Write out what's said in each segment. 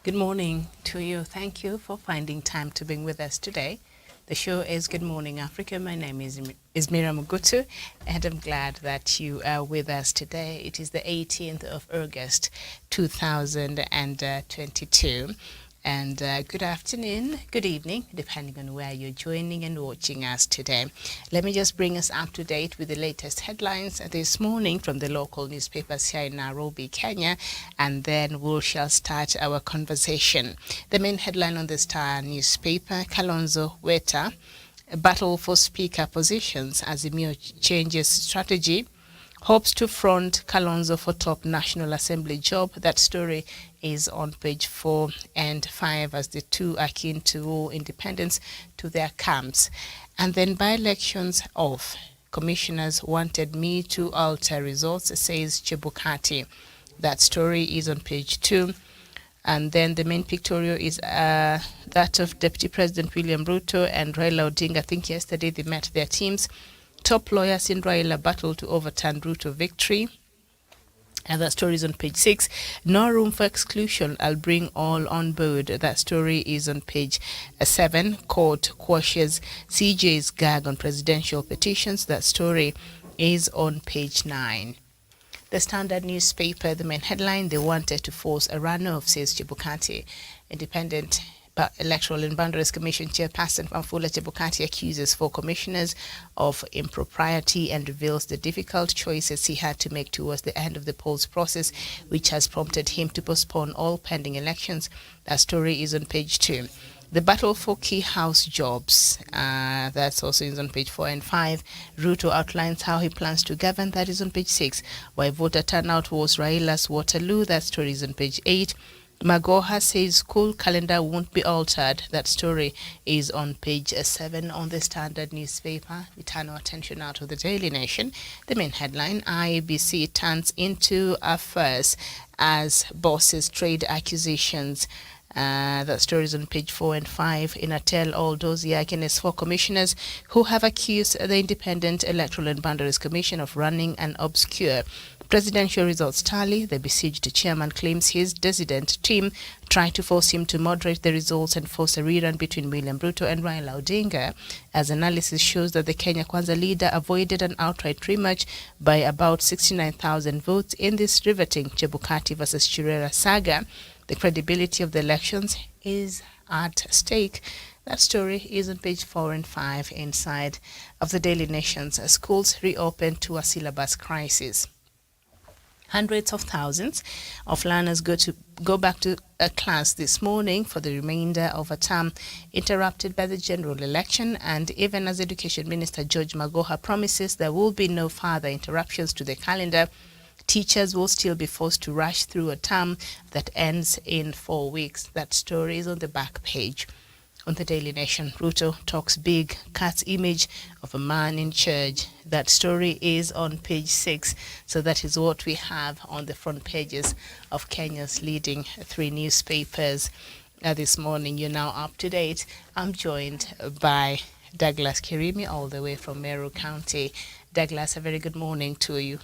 Good morning to you. Thank you for finding time to be with us today. The show is Good Morning Africa. My name is Miriam Mugutu, and I'm glad that you are with us today. It is the 18th of August, 2022. And good afternoon, good evening, depending on where you're joining and watching us today. Let me just bring us up to date with the latest headlines this morning from the local newspapers here in Nairobi, Kenya, and then we shall start our conversation. The main headline on the Star newspaper, Kalonzo Weta, battle for speaker positions as Emir changes strategy. Hopes to front Kalonzo for top National Assembly job. That story is on page 4 and 5 as the two are keen to owe independence to their camps. And then by-elections off. Commissioners wanted me to alter results, says Chebukati. That story is on page 2. And then the main pictorial is that of Deputy President William Ruto and Raila Odinga. I think yesterday they met their teams. Top lawyers in Raila battle to overturn Ruto victory. And that story is on page 6. No room for exclusion. I'll bring all on board. That story is on page 7. Court quashes CJ's gag on presidential petitions. That story is on page 9. The Standard newspaper, the main headline, they wanted to force a runoff, says Chebukati. Independent Electoral and Boundaries Commission Chairperson Wafula Chebukati accuses 4 commissioners of impropriety and reveals the difficult choices he had to make towards the end of the polls process, which has prompted him to postpone all pending elections. That story is on page 2. The battle for key house jobs, that's also is on page 4 and 5. Ruto outlines how he plans to govern. That is on page 6. Why voter turnout was Raila's Waterloo. That story is on page 8. Magoha says school calendar won't be altered. That story is on page 7 on the Standard newspaper. We turn our attention now to the Daily Nation. The main headline, IEBC turns into a farce as bosses trade accusations. That story is on page 4 and 5. In a tell-all dossier against 4 commissioners who have accused the Independent Electoral and Boundaries Commission of running an obscure presidential results tally. The besieged chairman claims his dissident team tried to force him to moderate the results and force a rerun between William Ruto and Raila Odinga, as analysis shows that the Kenya Kwanza leader avoided an outright rematch by about 69,000 votes in this riveting Chebukati versus Chirera saga. The credibility of the elections is at stake. That story is on page 4 and 5 inside of the Daily Nation's schools reopened to a syllabus crisis. Hundreds of thousands of learners go back to a class this morning for the remainder of a term interrupted by the general election, and even as Education Minister George Magoha promises there will be no further interruptions to the calendar, teachers will still be forced to rush through a term that ends in 4 weeks. That story is on the back page. On the Daily Nation, Ruto talks big, cuts image of a man in charge. That story is on page 6. So that is what we have on the front pages of Kenya's leading 3 newspapers this morning. You're now up to date. I'm joined by Douglas Kirimi all the way from Meru County. Douglas, a very good morning to you.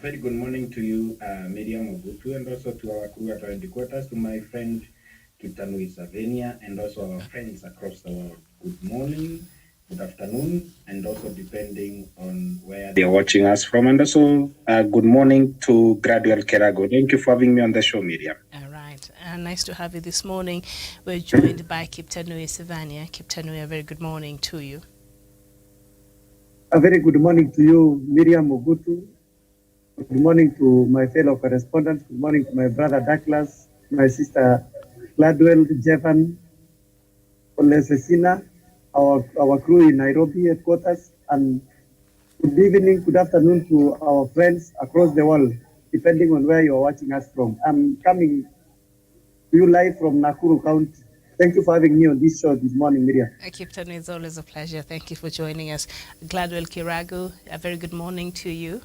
Very good morning to you, Miriam Ogutu, and also to our crew at our headquarters, to my friend Kitanui Savenia, and also our friends across the world. Good morning, good afternoon, and also depending on where they are watching us from. And also, good morning to Gradual Kerago. Thank you for having me on the show, Miriam. All right. Nice to have you this morning. We're joined by Kitanui Savania. Kitanui, a very good morning to you. A very good morning to you, Miriam Ogutu. Good morning to my fellow correspondents. Good morning to my brother Douglas, my sister Gladwell, Jevan, Olesesina, our crew in Nairobi headquarters, and good evening, good afternoon to our friends across the world, depending on where you are watching us from. I'm coming to you live from Nakuru County. Thank you for having me on this show this morning, Miriam. Captain, it's always a pleasure. Thank you for joining us. Gladwell Kiragu, a very good morning to you.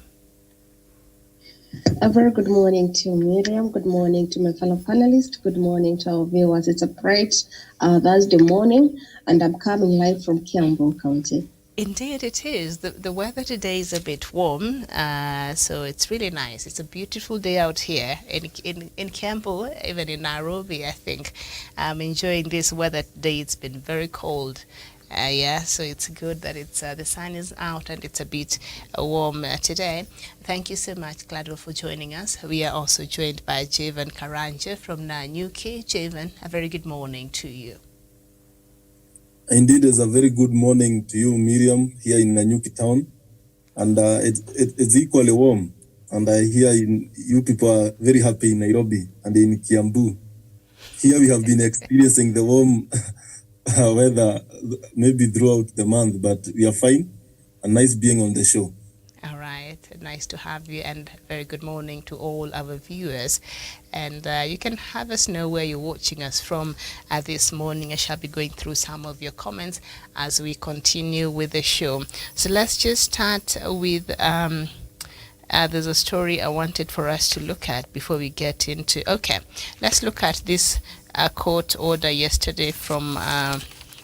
A very good morning to Miriam. Good morning to my fellow panelists. Good morning to our viewers. It's a bright Thursday morning, and I'm coming live from Kiambu County. Indeed, it is. The weather today is a bit warm, so it's really nice. It's a beautiful day out here in Campbell, even in Nairobi, I think. I'm enjoying this weather today. It's been very cold. Yeah, so it's good that it's the sun is out and it's a bit warm today. Thank you so much, Gladwell, for joining us. We are also joined by Javan Karanja from Nanyuki. Javan, a very good morning to you. Indeed, it's a very good morning to you, Miriam, here in Nanyuki town. And it's equally warm. And I hear you people are very happy in Nairobi and in Kiambu. Here we have been experiencing the warm weather maybe throughout the month, but we are fine. And nice being on the show. All right, nice to have you, and very good morning to all our viewers. And you can have us know where you're watching us from this morning. I shall be going through some of your comments as we continue with the show. So let's just start with there's a story I wanted for us to look at before we get into. Okay, let's look at this court order yesterday from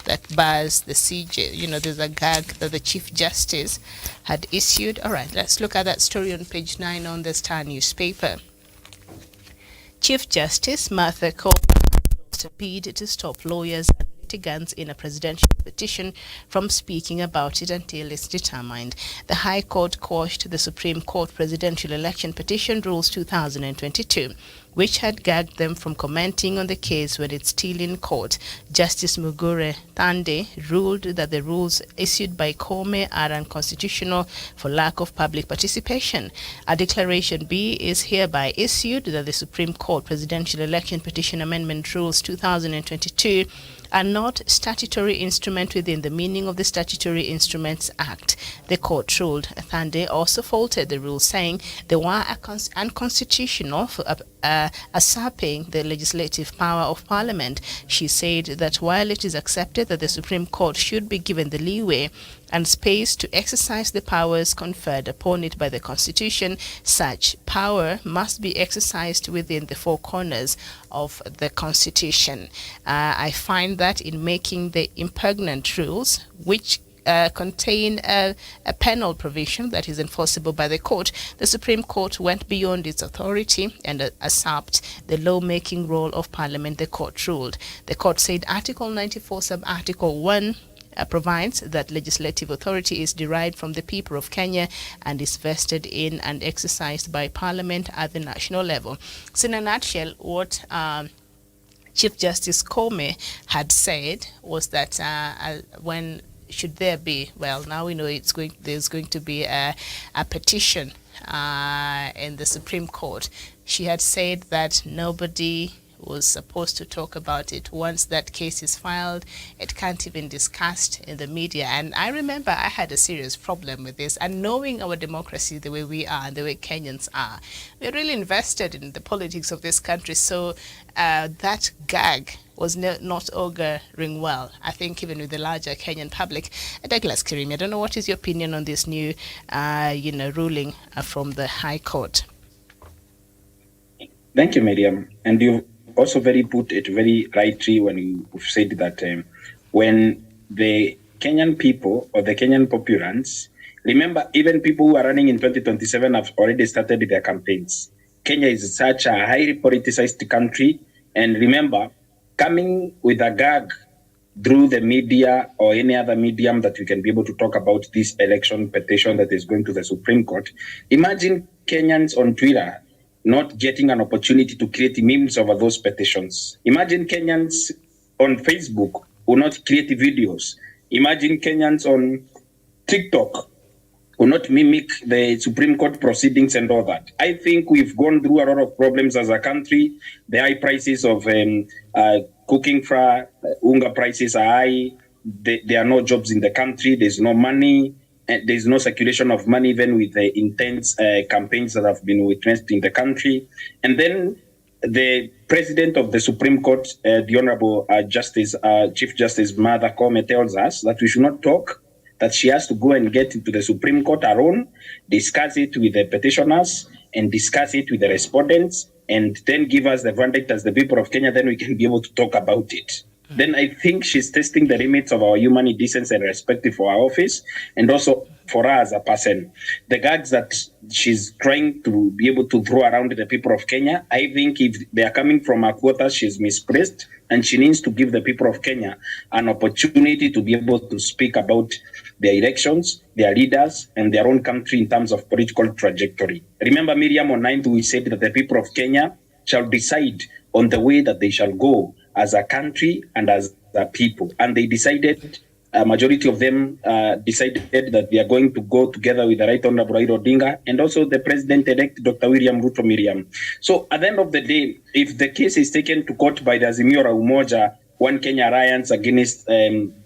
that bars the CJ. You know, there's a gag that the Chief Justice had issued. All right, let's look at that story on page 9 on the Star newspaper. Chief Justice Martha Koome launched a bid to stop lawyers and litigants in a presidential petition from speaking about it until it's determined. The High Court quashed the Supreme Court presidential election petition rules 2022, which had gagged them from commenting on the case when it's still in court. Justice Mugure Thande ruled that the rules issued by Koome are unconstitutional for lack of public participation. A declaration B is hereby issued that the Supreme Court presidential election petition amendment rules 2022 are not statutory instrument within the meaning of the Statutory Instruments Act. The court ruled. Thande also faulted the rules, saying they were unconstitutional for usurping the legislative power of Parliament. She said that while it is accepted that the Supreme Court should be given the leeway and space to exercise the powers conferred upon it by the Constitution, such power must be exercised within the four corners of the Constitution. I find that in making the impugnant rules, which contain a penal provision that is enforceable by the court, the Supreme Court went beyond its authority and usurped the law-making role of Parliament, the court ruled. The court said Article 94, Sub-Article 1 provides that legislative authority is derived from the people of Kenya and is vested in and exercised by Parliament at the national level. So in a nutshell, what Chief Justice Koome had said was that when should there be, well, now we know there's going to be a petition in the Supreme Court. She had said that nobody was supposed to talk about it. Once that case is filed, it can't even be discussed in the media. And I remember I had a serious problem with this. And knowing our democracy the way we are and the way Kenyans are, we're really invested in the politics of this country. So that gag was not auguring well, I think, even with the larger Kenyan public. Douglas Kirimi, I don't know, what is your opinion on this new ruling from the High Court? Thank you, Miriam. And you also put it very rightly when you said that when the Kenyan people or the Kenyan populace, remember, even people who are running in 2027 have already started their campaigns. Kenya is such a highly politicized country. And remember, coming with a gag through the media or any other medium that we can be able to talk about this election petition that is going to the Supreme Court, imagine Kenyans on Twitter not getting an opportunity to create memes over those petitions. Imagine Kenyans on Facebook who not create videos. Imagine Kenyans on TikTok who not mimic the Supreme Court proceedings and all that. I think we've gone through a lot of problems as a country. The high prices of cooking flour, unga prices are high. There are no jobs in the country. There's no money. And there's no circulation of money, even with the intense campaigns that have been witnessed in the country. And then the president of the Supreme Court, the Honorable Chief Justice Martha Koome, tells us that we should not talk, that she has to go and get into the Supreme Court alone, discuss it with the petitioners, and discuss it with the respondents, and then give us the verdict as the people of Kenya. Then we can be able to talk about it. then I think she's testing the limits of our human decency and respect for our office, and also for her as a person. The gags that she's trying to be able to throw around the people of Kenya, I think if they are coming from her quotas, she's misplaced, and she needs to give the people of Kenya an opportunity to be able to speak about their elections, their leaders, and their own country in terms of political trajectory. Remember, Miriam, on 9th, we said that the people of Kenya shall decide on the way that they shall go as a country and as a people. And they decided, a majority of them decided that they are going to go together with the Right Honorable Raila Odinga and also the President-elect Dr. William Ruto Miriam. So at the end of the day, if the case is taken to court by the Azimio la Umoja, One Kenya Alliance against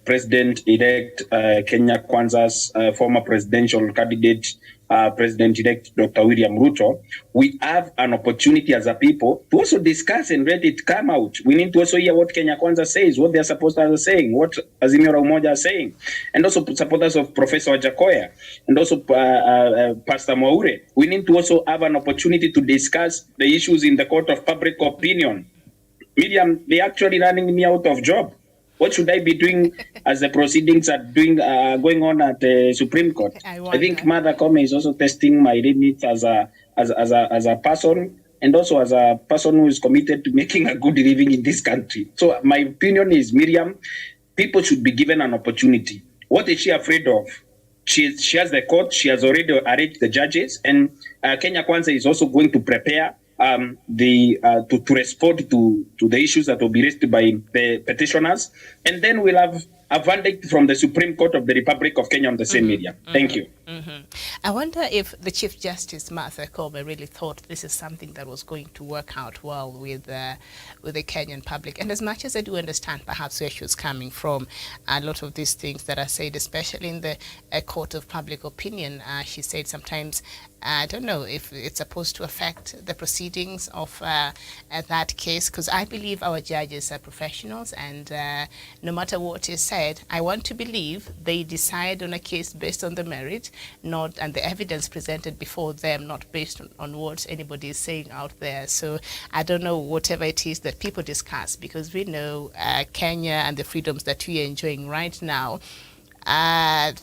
President-elect Kenya Kwanza's former presidential candidate, President-elect Dr. William Ruto, we have an opportunity as a people to also discuss and let it come out. We need to also hear what Kenya Kwanza says, what their supporters are saying, what Azimio la Umoja are saying, and also supporters of Professor Jakoya, and also Pastor Mwaure. We need to also have an opportunity to discuss the issues in the court of public opinion. Miriam, they actually running me out of job. What should I be doing as the proceedings are going on at the Supreme Court? I think Mother Kome is also testing my limits as a person, and also as a person who is committed to making a good living in this country. So my opinion is, Miriam, people should be given an opportunity. What is she afraid of? She has the court. She has already arranged the judges, and Kenya Kwanza is also going to prepare to respond to the issues that will be raised by the petitioners, and then we'll have a verdict from the Supreme Court of the Republic of Kenya on the same media. Thank you. I wonder if the Chief Justice Martha Koome really thought this is something that was going to work out well with the Kenyan public. And as much as I do understand perhaps where she was coming from, a lot of these things that are said, especially in the court of public opinion, she said sometimes, I don't know if it's supposed to affect the proceedings of that case, because I believe our judges are professionals, and no matter what is said, I want to believe they decide on a case based on the merit, and the evidence presented before them, not based on what anybody is saying out there. So I don't know, whatever it is that people discuss, because we know Kenya and the freedoms that we are enjoying right now,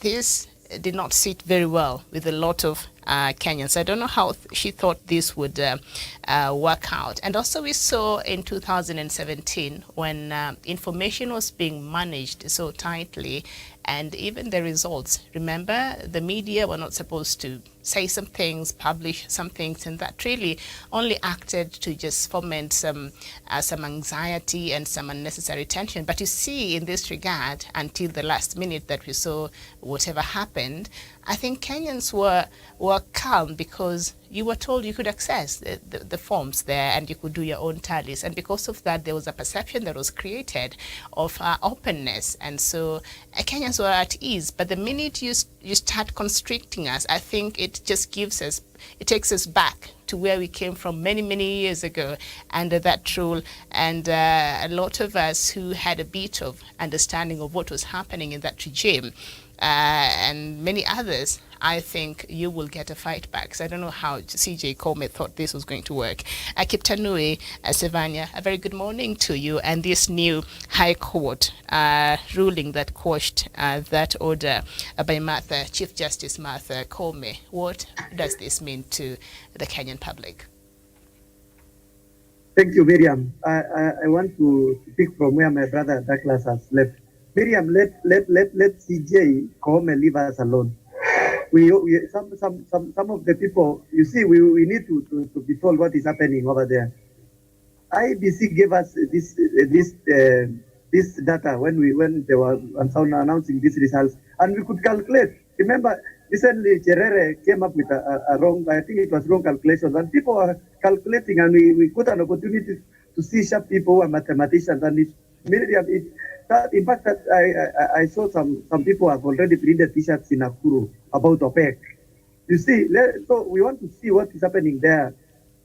this did not sit very well with a lot of Kenyans. I don't know how she thought this would work out. And also we saw in 2017 when information was being managed so tightly, and even the results. Remember, the media were not supposed to say some things, publish some things, and that really only acted to just foment some anxiety and some unnecessary tension. But you see, in this regard, until the last minute that we saw whatever happened, I think Kenyans were calm, because you were told you could access the forms there and you could do your own tallies. And because of that, there was a perception that was created of openness. And so Kenyans were at ease. But the minute you start constricting us, I think it just takes us back to where we came from many, many years ago under that rule. And a lot of us who had a bit of understanding of what was happening in that regime, and many others, I think you will get a fight back. So I don't know how CJ Koome thought this was going to work. Kitanui Sevania, a very good morning to you. And this new High Court ruling that quashed that order by Chief Justice Martha Koome, what does this mean to the Kenyan public? Thank you, Miriam. I want to speak from where my brother Douglas has left. Miriam, let CJ Koome leave us alone. Some of the people, you see, we need to be told what is happening over there. IBC gave us this data when they were announcing these results, and we could calculate. Remember, recently Cherere came up with a wrong, I think it was wrong calculations, and people were calculating, and we got an opportunity to see sharp people who are mathematicians, and Miriam, in fact, I saw some people have already printed T-shirts in Nakuru about OPEC. You see, so we want to see what is happening there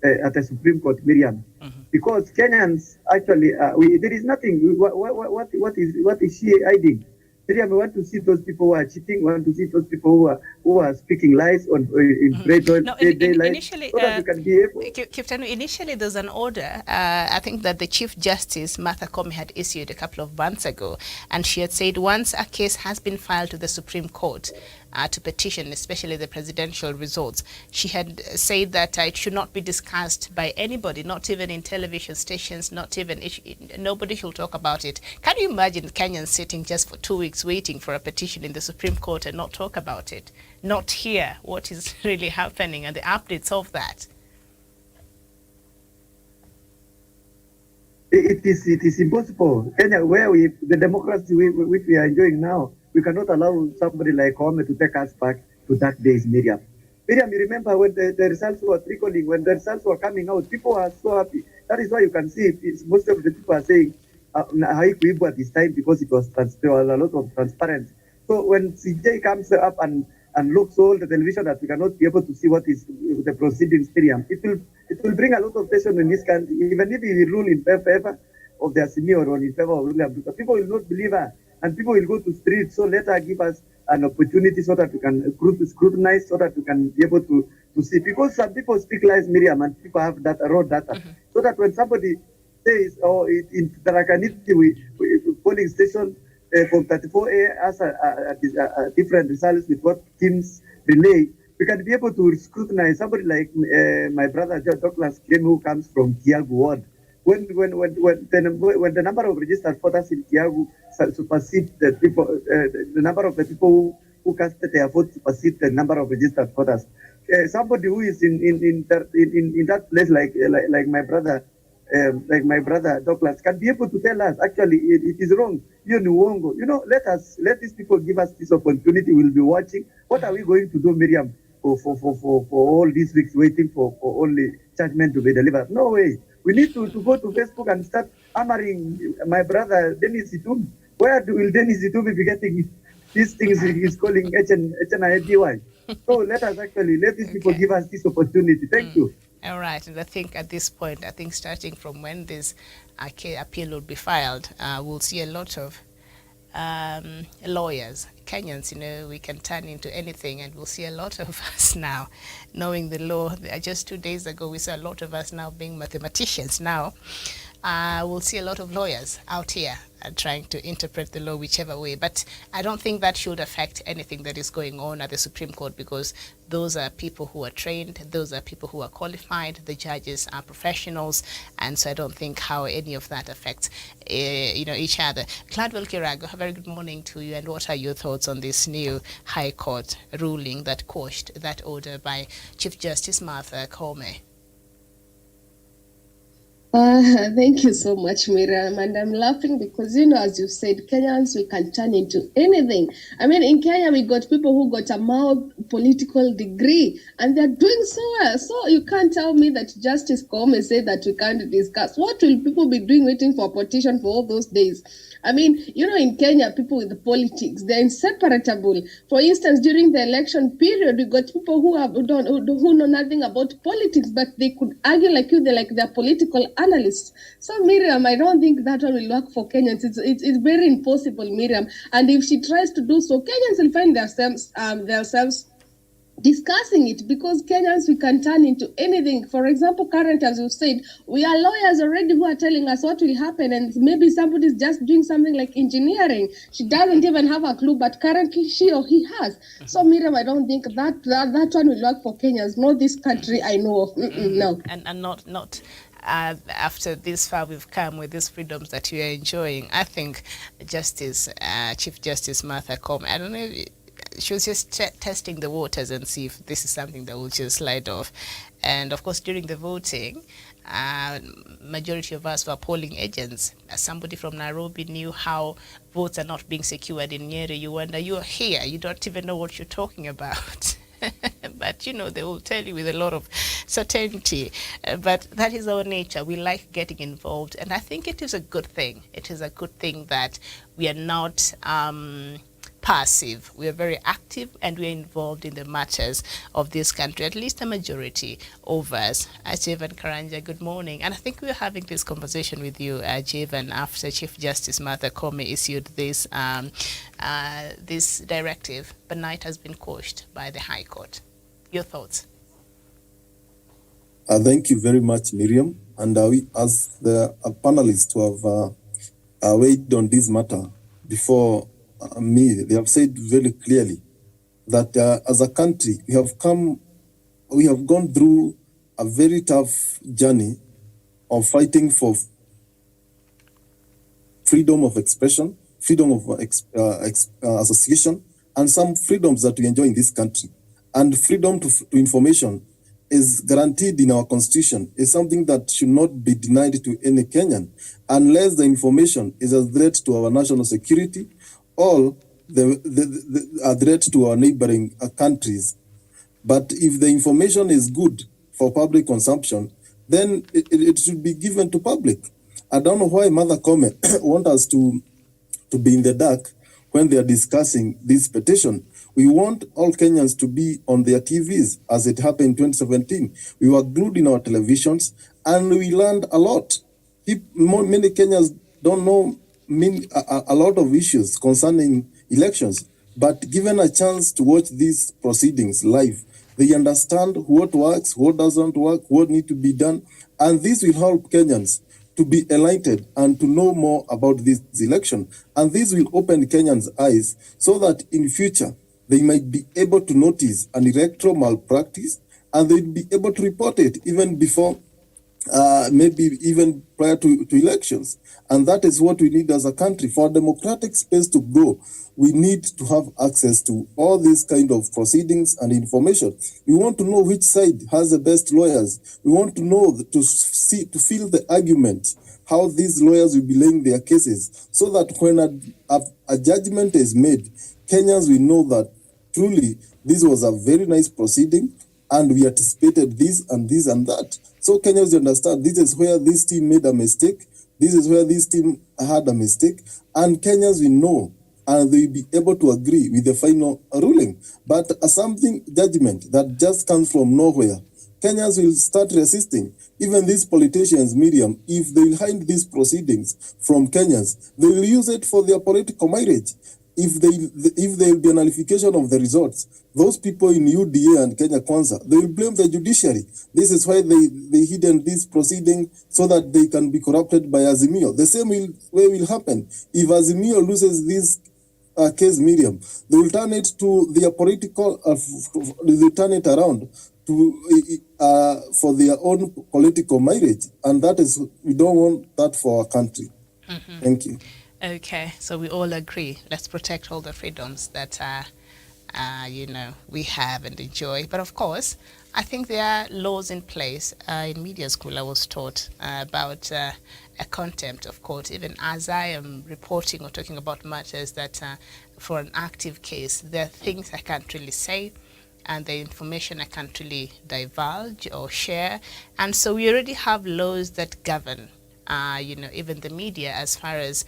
at the Supreme Court, Miriam, because Kenyans actually, there is nothing. What is she hiding? Miriam, we want to see those people who are cheating. We want to see those people who are speaking lies on in No, daylight, initially, so that we can be able. Kiftanu, initially there's an order, I think that the Chief Justice, Martha Koome, had issued a couple of months ago, and she had said once a case has been filed to the Supreme Court to petition, especially the presidential results, she had said that it should not be discussed by anybody, not even in television stations, not even, nobody should talk about it. Can you imagine Kenyans sitting just for 2 weeks waiting for a petition in the Supreme Court and not talk about it, not hear what is really happening and the updates of that? It is impossible. Kenya, where the democracy which we are enjoying now, we cannot allow somebody like Koome to take us back to that days, Miriam. Miriam, you remember when the results were trickling, when the results were coming out, people were so happy. That is why you can see most of the people are saying, haikuibwa this time because it was there was a lot of transparency. So when CJ comes up and looks all the television that we cannot be able to see what is the proceedings, Miriam, it will bring a lot of tension in this country. Even if we rule in favor of the Asimi or in favor of William, people will not believe her, and people will go to streets. So let her give us an opportunity so that we can scrutinize, so that we can be able to see. Because some people speak lies, Miriam, and people have that raw data. So that when somebody says, in Tarakaniti, polling station from 34A has a different results with what teams relay, we can be able to scrutinize somebody like my brother Douglas Kim, who comes from Kiagu Ward. When the number of registered voters in Kiagu supersede the people, the number of the people who casted their vote supersede the number of registered voters. Somebody who is in that place, like my brother. Like my brother Douglas can be able to tell us actually it is wrong. Let these people give us this opportunity. We'll be watching. What are we going to do, Miriam, for all these weeks waiting for only judgment to be delivered? No way. We need to go to Facebook and start hammering my brother Dennis Itumbi. Where will Dennis Itumbi be getting these things he's calling HNIDY? So let these people give us this opportunity. Thank you. All right, and I think at this point, starting from when this appeal will be filed, we'll see a lot of lawyers. Kenyans, we can turn into anything, and we'll see a lot of us now knowing the law. Just 2 days ago, we saw a lot of us now being mathematicians. Now, we'll see a lot of lawyers out here trying to interpret the law whichever way. But I don't think that should affect anything that is going on at the Supreme Court, because those are people who are trained, those are people who are qualified, the judges are professionals, and so I don't think how any of that affects each other. Gladwell Kirago, a very good morning to you, and what are your thoughts on this new High Court ruling that quashed that order by Chief Justice Martha Koome? Thank you so much, Miriam. And I'm laughing because, as you said, Kenyans, we can turn into anything. I mean, in Kenya, we got people who got a mild political degree, and they're doing so well. So you can't tell me that Justice Koome said that we can't discuss. What will people be doing waiting for a petition for all those days? I mean, in Kenya, people with the politics, they're inseparable. For instance, during the election period, we got people who know nothing about politics, but they could argue like you, they're political analysts. So, Miriam, I don't think that one will work for Kenyans. It's very impossible, Miriam. And if she tries to do so, Kenyans will find themselves discussing it, because Kenyans, we can turn into anything. For example, current, as you said, we are lawyers already who are telling us what will happen, and maybe somebody's just doing something like engineering. She doesn't even have a clue, but currently she or he has. So, Miriam, I don't think that one will work for Kenyans. Not this country I know of. No. And not after this far we've come with these freedoms that we are enjoying. I think Chief Justice Martha Koome, I don't know, she was just testing the waters and see if this is something that will just slide off. And of course, during the voting, majority of us were polling agents. As somebody from Nairobi knew how votes are not being secured in Nyeri. You wonder, you're here, you don't even know what you're talking about. But they will tell you with a lot of certainty. But that is our nature. We like getting involved, and I think it is a good thing. It is a good thing that we are not passive. We are very active and we are involved in the matters of this country, at least a majority of us. Jevan Karanja, good morning. And I think we were having this conversation with you, Jevan, after Chief Justice Martha Koome issued this this directive, but now it has been quashed by the High Court. Your thoughts? Thank you very much, Miriam. And we, as the panelists who have weighed on this matter before me, they have said very clearly that as a country, we have gone through a very tough journey of fighting for freedom of expression, freedom of association, and some freedoms that we enjoy in this country. And freedom to information is guaranteed in our constitution, is something that should not be denied to any Kenyan, unless the information is a threat to our national security or a threat to our neighboring countries. But if the information is good for public consumption, then it should be given to public. I don't know why Mother Koome want us to be in the dark when they are discussing this petition. We want all Kenyans to be on their TVs, as it happened in 2017. We were glued in our televisions, and we learned a lot. Many Kenyans don't know a lot of issues concerning elections, but given a chance to watch these proceedings live, they understand what works, what doesn't work, what needs to be done, and this will help Kenyans to be enlightened and to know more about this election. And this will open Kenyans' eyes so that in future, they might be able to notice an electoral malpractice, and they'll be able to report it even before, maybe even prior to elections. And that is what we need as a country. For a democratic space to grow, we need to have access to all these kind of proceedings and information. We want to know which side has the best lawyers. We want to know, to feel the argument, how these lawyers will be laying their cases, so that when a judgment is made, Kenyans will know that truly this was a very nice proceeding and we anticipated this and this and that. So Kenyans understand this is where this team made a mistake, this is where this team had a mistake, and Kenyans will know and they'll be able to agree with the final ruling. But something judgment that just comes from nowhere, Kenyans will start resisting. Even these politicians, Miriam, if they hide these proceedings from Kenyans, they will use it for their political mileage. If there will be a nullification of the results, those people in UDA and Kenya Kwanza, they will blame the judiciary. This is why they hidden this proceeding so that they can be corrupted by Azimio. The same way will happen. If Azimio loses this case, Miriam, they will turn it to their political, they turn it around to for their own political mileage. And that is, we don't want that for our country. Mm-hmm. Thank you. Okay, so we all agree. Let's protect all the freedoms that, we have and enjoy. But of course, I think there are laws in place. In media school, I was taught about a contempt of court. Even as I am reporting or talking about matters that, for an active case, there are things I can't really say, and the information I can't really divulge or share. And so we already have laws that govern even the media, as far as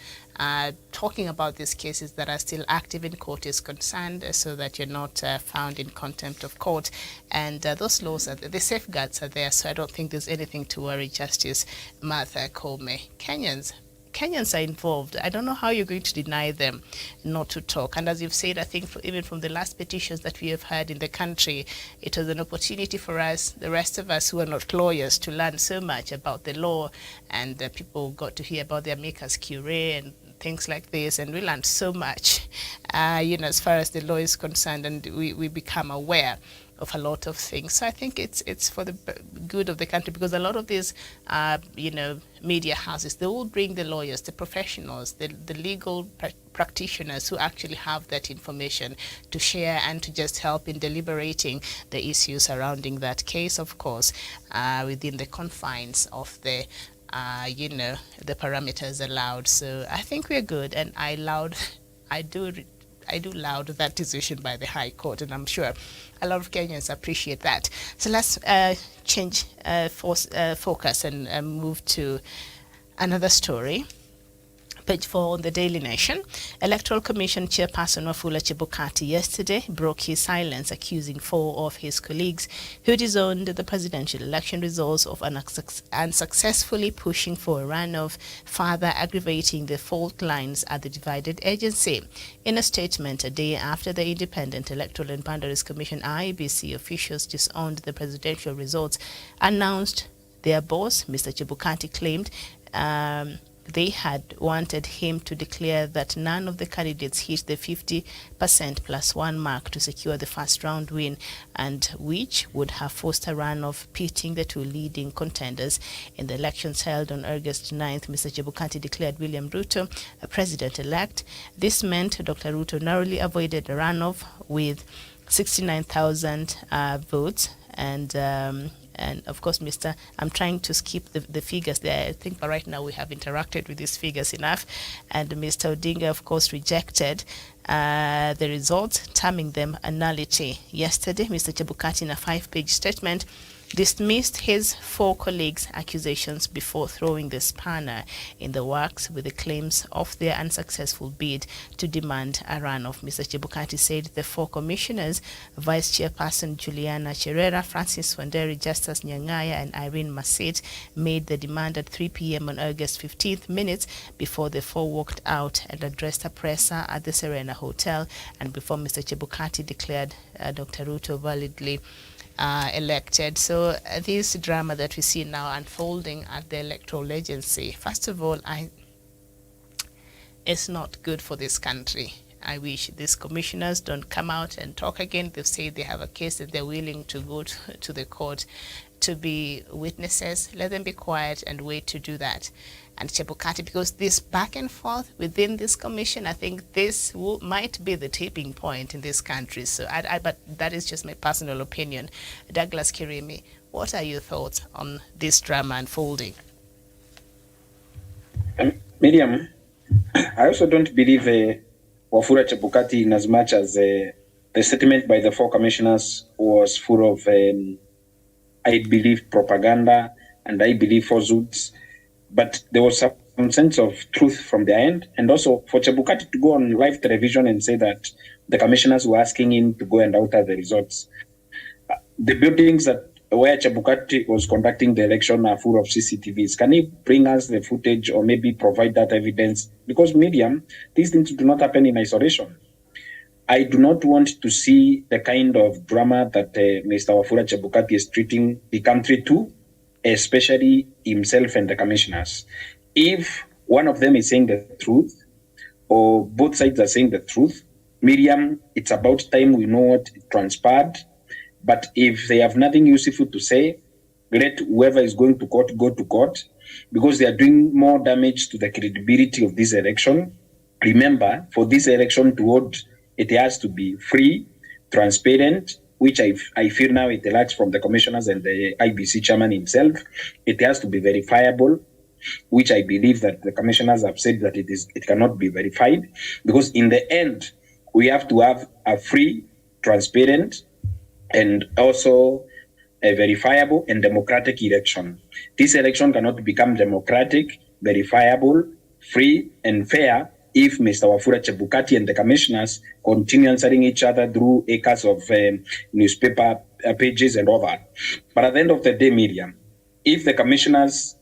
talking about these cases that are still active in court is concerned, so that you're not found in contempt of court. And those laws, the safeguards are there, so I don't think there's anything to worry, Justice Martha Koome. Kenyans are involved. I don't know how you're going to deny them not to talk. And as you've said, I think even from the last petitions that we have heard in the country, it was an opportunity for us, the rest of us who are not lawyers, to learn so much about the law. And people got to hear about their amicus curiae and things like this, and we learned so much, as far as the law is concerned, and we become aware of a lot of things. So I think it's for the good of the country, because a lot of these, media houses, they will bring the lawyers, the professionals, the legal practitioners who actually have that information to share and to just help in deliberating the issues surrounding that case, of course, within the confines of the the parameters allowed. So I think we're good, and I do laud that decision by the High Court, and I'm sure a lot of Kenyans appreciate that. So let's change focus and move to another story. Page 4 on the Daily Nation. Electoral Commission Chairperson Wafula Chebukati yesterday broke his silence, accusing 4 of his colleagues who disowned the presidential election results of unsuccessfully pushing for a runoff, further aggravating the fault lines at the divided agency. In a statement a day after the Independent Electoral and Boundaries Commission IEBC officials disowned the presidential results, announced their boss, Mr. Chebukati, claimed they had wanted him to declare that none of the candidates hit the 50% +1 mark to secure the first round win, and which would have forced a runoff pitting the 2 leading contenders. In the elections held on August 9th, Mr. Chebukati declared William Ruto a president-elect. This meant Dr. Ruto narrowly avoided a runoff with 69,000 votes, and of course, I'm trying to skip the figures there, I think, but right now we have interacted with these figures enough. And Mr. Odinga, of course, rejected the results, terming them a nullity. Yesterday, Mr. Chebukati, in a 5-page statement, dismissed his 4 colleagues' accusations before throwing the spanner in the works with the claims of their unsuccessful bid to demand a runoff. Mr. Chebukati said the 4 commissioners, Vice Chairperson Juliana Cherera, Francis Wanderi, Justus Nyangaya, and Irene Masit, made the demand at 3 p.m. on August 15th, minutes before the 4 walked out and addressed a presser at the Serena Hotel, and before Mr. Chebukati declared Dr. Ruto validly elected. So this drama that we see now unfolding at the electoral agency, first of all, it's not good for this country. I wish these commissioners don't come out and talk again. They've said they have a case that they're willing to go to the court to be witnesses. Let them be quiet and wait to do that. And Chebukati, because this back and forth within this commission, I think this might be the tipping point in this country. So, but that is just my personal opinion. Douglas Kirimi, what are your thoughts on this drama unfolding? Miriam, I also don't believe Wafula Chebukati in as much as the statement by the 4 commissioners was full of, I believe, propaganda and I believe falsehoods. But there was some sense of truth from their end. And also for Chebukati to go on live television and say that the commissioners were asking him to go and alter the results. The buildings where Chebukati was conducting the election are full of CCTVs. Can he bring us the footage or maybe provide that evidence? Because, Miriam, these things do not happen in isolation. I do not want to see the kind of drama that Mr. Wafula Chebukati is treating the country to, especially himself and the commissioners. If one of them is saying the truth, or both sides are saying the truth, Miriam, it's about time we know what transpired. But if they have nothing useful to say, let whoever is going to court go to court, because they are doing more damage to the credibility of this election. Remember, for this election to hold, it has to be free, transparent, which I feel now it lacks from the commissioners and the IBC chairman himself. It has to be verifiable, which I believe that the commissioners have said that it cannot be verified, because in the end, we have to have a free, transparent, and also a verifiable and democratic election. This election cannot become democratic, verifiable, free, and fair if Mr. Wafula Chebukati and the commissioners continue answering each other through acres of newspaper pages and all that. But at the end of the day, Miriam, if the commissioners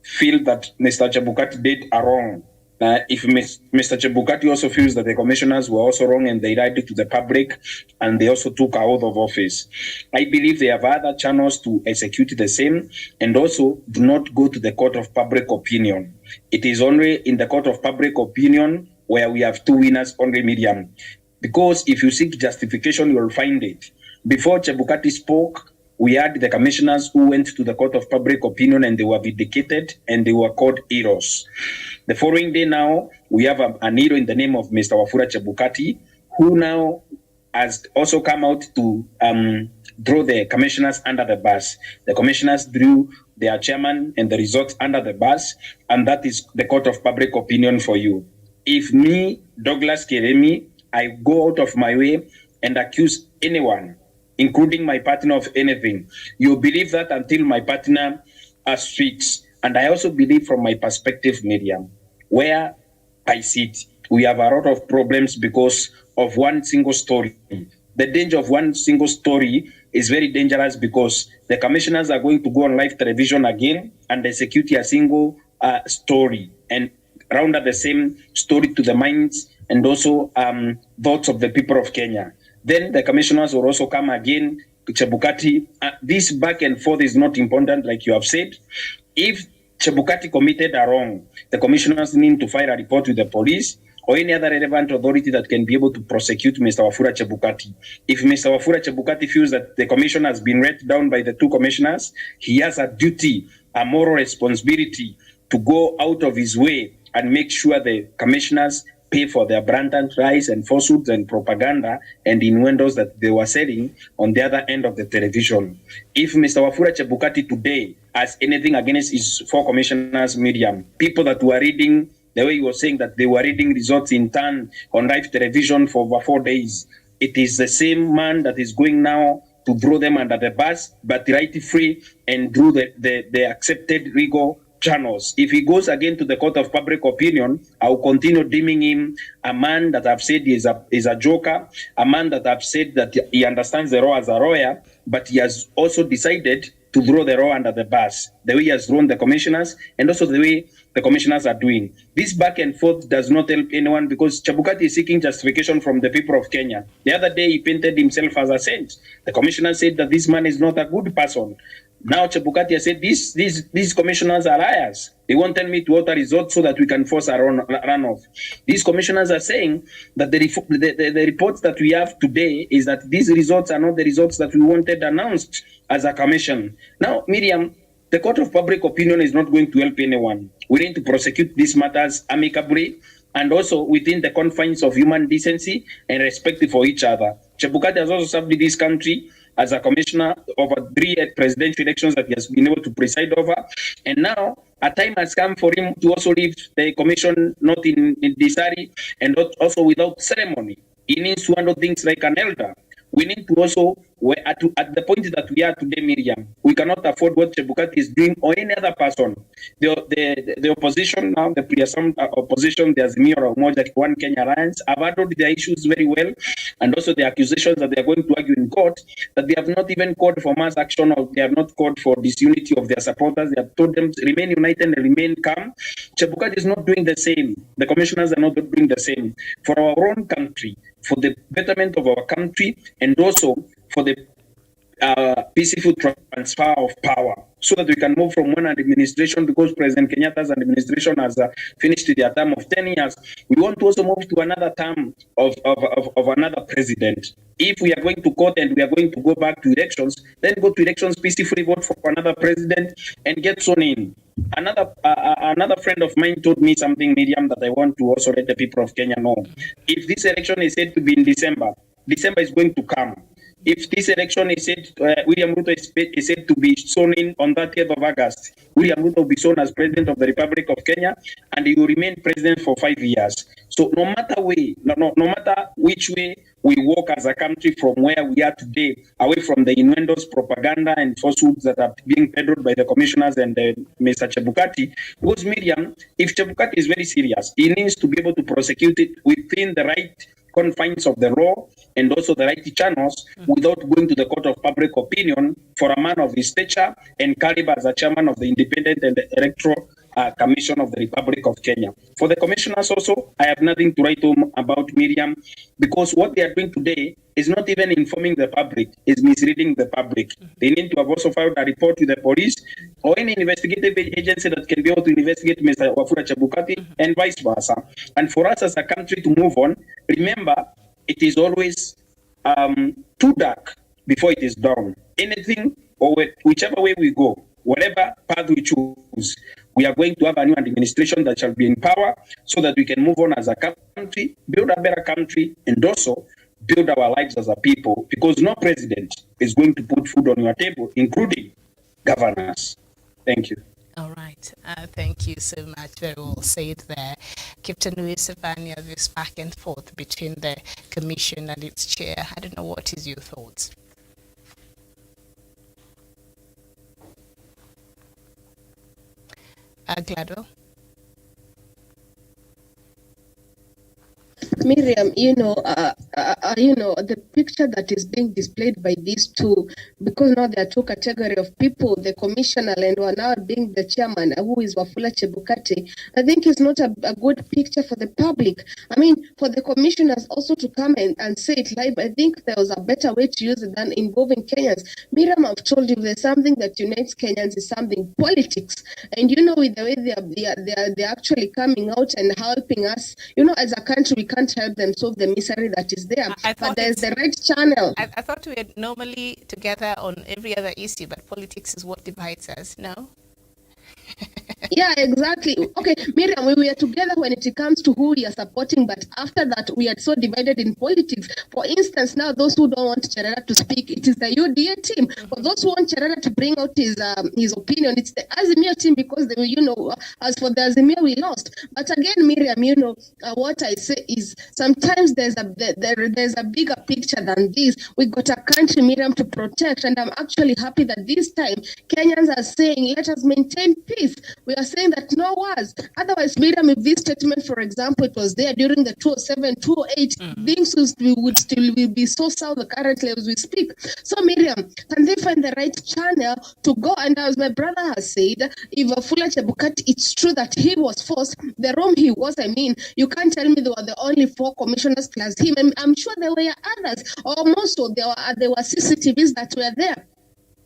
feel that Mr. Chebukati did a wrong, if Mr. Chebukati also feels that the commissioners were also wrong and they lied to the public and they also took an oath of office, I believe they have other channels to execute the same, and also do not go to the court of public opinion. It is only in the court of public opinion where we have 2 winners only, Miriam. Because if you seek justification, you will find it. Before Chebukati spoke, we had the commissioners who went to the court of public opinion and they were vindicated and they were called heroes. The following day now, we have an hero in the name of Mr. Wafula Chebukati, who now has also come out to throw the commissioners under the bus. The commissioners drew their chairman and the results under the bus, and that is the court of public opinion for you. If me, Douglas Kiremi, I go out of my way and accuse anyone, including my partner, of anything, you believe that until my partner speaks. And I also believe from my perspective, Miriam, where I see it. We have a lot of problems because of one single story. The danger of one single story is very dangerous because the commissioners are going to go on live television again and execute a single story and round up the same story to the minds and also thoughts of the people of Kenya. Then the commissioners will also come again to Chebukati. This back and forth is not important, like you have said. If Chebukati committed a wrong, the commissioners need to file a report with the police or any other relevant authority that can be able to prosecute Mr. Wafula Chebukati. If Mr. Wafula Chebukati feels that the commission has been let down by the two commissioners, he has a duty, a moral responsibility to go out of his way and make sure the commissioners pay for their blatant lies and falsehoods and propaganda and innuendos that they were selling on the other end of the television. If Mr. Wafula Chebukati today has anything against his four commissioners, Miriam, people that were reading the way he was saying that they were reading results in turn on live television for over 4 days, it is the same man that is going now to throw them under the bus, but right free and through the accepted legal channels. If he goes again to the court of public opinion, I will continue deeming him a man that I've said is a joker, a man that I've said that he understands the law as a lawyer, but he has also decided to throw the law under the bus, the way he has thrown the commissioners and also the way the commissioners are doing. This back and forth does not help anyone because Chebukati is seeking justification from the people of Kenya. The other day he painted himself as a saint. The commissioner said that this man is not a good person. Now Chebukati has said these commissioners are liars. They won't tell me to alter results so that we can force a runoff. These commissioners are saying that the reports that we have today is that these results are not the results that we wanted announced as a commission. Now, Miriam, the court of public opinion is not going to help anyone. We need to prosecute these matters amicably and also within the confines of human decency and respect for each other. Chebukati has also served this country as a commissioner over 3 presidential elections that he has been able to preside over. And now a time has come for him to also leave the commission not in disarray and not also without ceremony. He needs to handle things like an elder. We need to also, at the point that we are today, Miriam, we cannot afford what Chebukati is doing or any other person. The opposition now, the pre-assumed opposition, the Azimio or Umoja One Kenya Alliance, have handled their issues very well, and also the accusations that they are going to argue in court, that they have not even called for mass action or they have not called for disunity of their supporters. They have told them to remain united and remain calm. Chebukati is not doing the same. The commissioners are not doing the same. For our own country, for the betterment of our country, and also for the peaceful transfer of power, so that we can move from one administration, because President Kenyatta's administration has finished their term of 10 years. We want to also move to another term of another president. If we are going to court and we are going to go back to elections, then go to elections peacefully, vote for another president, and get sworn in. Another friend of mine told me something, Miriam, that I want to also let the people of Kenya know. If this election is said to be in December, December is going to come. If this election is said, William Ruto is said to be sworn in on 30th of August, William Ruto will be sworn as President of the Republic of Kenya, and he will remain President for 5 years. So no matter which way we walk as a country from where we are today, away from the innuendos, propaganda, and falsehoods that are being peddled by the commissioners and Mr. Chebukati, because Miriam, if Chebukati is very serious, he needs to be able to prosecute it within the right confines of the law and also the right channels without going to the court of public opinion for a man of his stature and caliber as a chairman of the Independent and Electoral Commission of the Republic of Kenya. For the commissioners also, I have nothing to write home about, Miriam, because what they are doing today is not even informing the public, is misleading the public. They need to have also filed a report to the police or any investigative agency that can be able to investigate Mr. Wafula Chebukati and vice versa. And for us as a country to move on, remember, it is always too dark before it is dawn. Anything or whichever way we go, whatever path we choose, we are going to have a new administration that shall be in power so that we can move on as a country, build a better country, and also build our lives as a people, because no president is going to put food on your table, including governors. Thank you. All right. Thank you so much. Very well said there. Captain Louis Savania, this back and forth between the commission and its chair. I don't know, what is your thoughts? Gladwell? Miriam, the picture that is being displayed by these two, because now there are two category of people, the commissioner and one now being the chairman, who is Wafula Chebukati, I think is not a good picture for the public. I mean, for the commissioners also to come and say it live, I think there was a better way to use it than involving Kenyans. Miriam, I've told you there's something that unites Kenyans is something politics. And with the way they're actually coming out and helping us, as a country, we can't help them solve the misery that is there. But there's the right channel. I thought we were normally together on every other issue, but politics is what divides us. No? Yeah, exactly. Okay, Miriam, we were together when it comes to who we are supporting, but after that, we are so divided in politics. For instance, now those who don't want Cherera to speak, it is the UDA team. For those who want Cherera to bring out his opinion, it's the Azimio team, because as for the Azimio, we lost. But again, Miriam, what I say is sometimes there's a bigger picture than this. We got a country, Miriam, to protect, and I'm actually happy that this time Kenyans are saying, let us maintain peace. We are saying that no wars. Otherwise, Miriam, if this statement, for example, it was there during the 2007, 2008, things would still be so south currently as we speak. So, Miriam, can they find the right channel to go? And as my brother has said, if Wafula Chebukati, it's true that he was forced, the room he was, you can't tell me there were the only 4 commissioners plus him. I'm sure there were others, or more so, there were CCTVs that were there.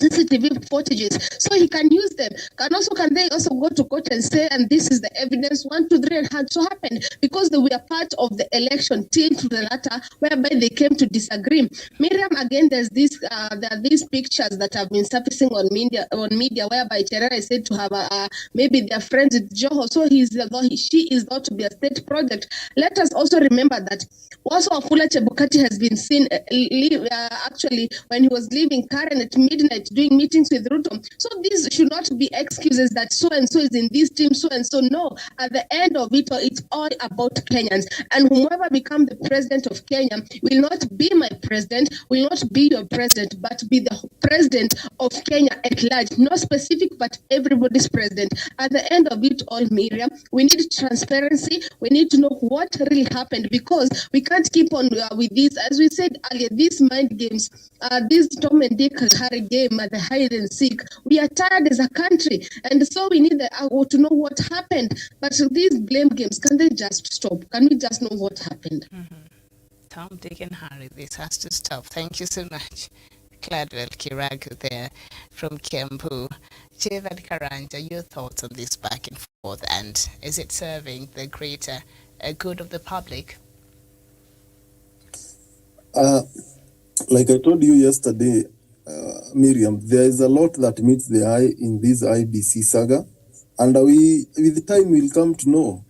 CCTV footages, so he can use them. Can they also go to court and say, and this is the evidence, 1, 2, 3, and had so happened, because they were part of the election team to the latter, whereby they came to disagree. Miriam, again, there are these pictures that have been surfacing on media, whereby Cherera is said to have maybe they're friends with Joho, so she is not to be a state project. Let us also remember that also Wafula Chebukati has been seen actually when he was leaving Karen at midnight doing meetings with Ruto. So these should not be excuses that so and so is in this team, so and so. No, at the end of it, it's all about Kenyans. And whoever becomes the president of Kenya will not be my president, will not be your president, but be the president of Kenya at large. Not specific, but everybody's president. At the end of it all, Miriam, we need transparency. We need to know what really happened, because we can't keep on with this. As we said earlier, these mind games, this Tom and Dick Harry game, the hide and seek. We are tired as a country, and so we need to know what happened. But these blame games, can they just stop? Can we just know what happened? Tom, Dick, and Harry, this has to stop. Thank you so much. Cladwell Kiragu there from Kiambu. Jevad Karanja, your thoughts on this back and forth, and is it serving the greater good of the public? Like I told you yesterday, Miriam, there is a lot that meets the eye in this IBC saga, and with the time we'll come to know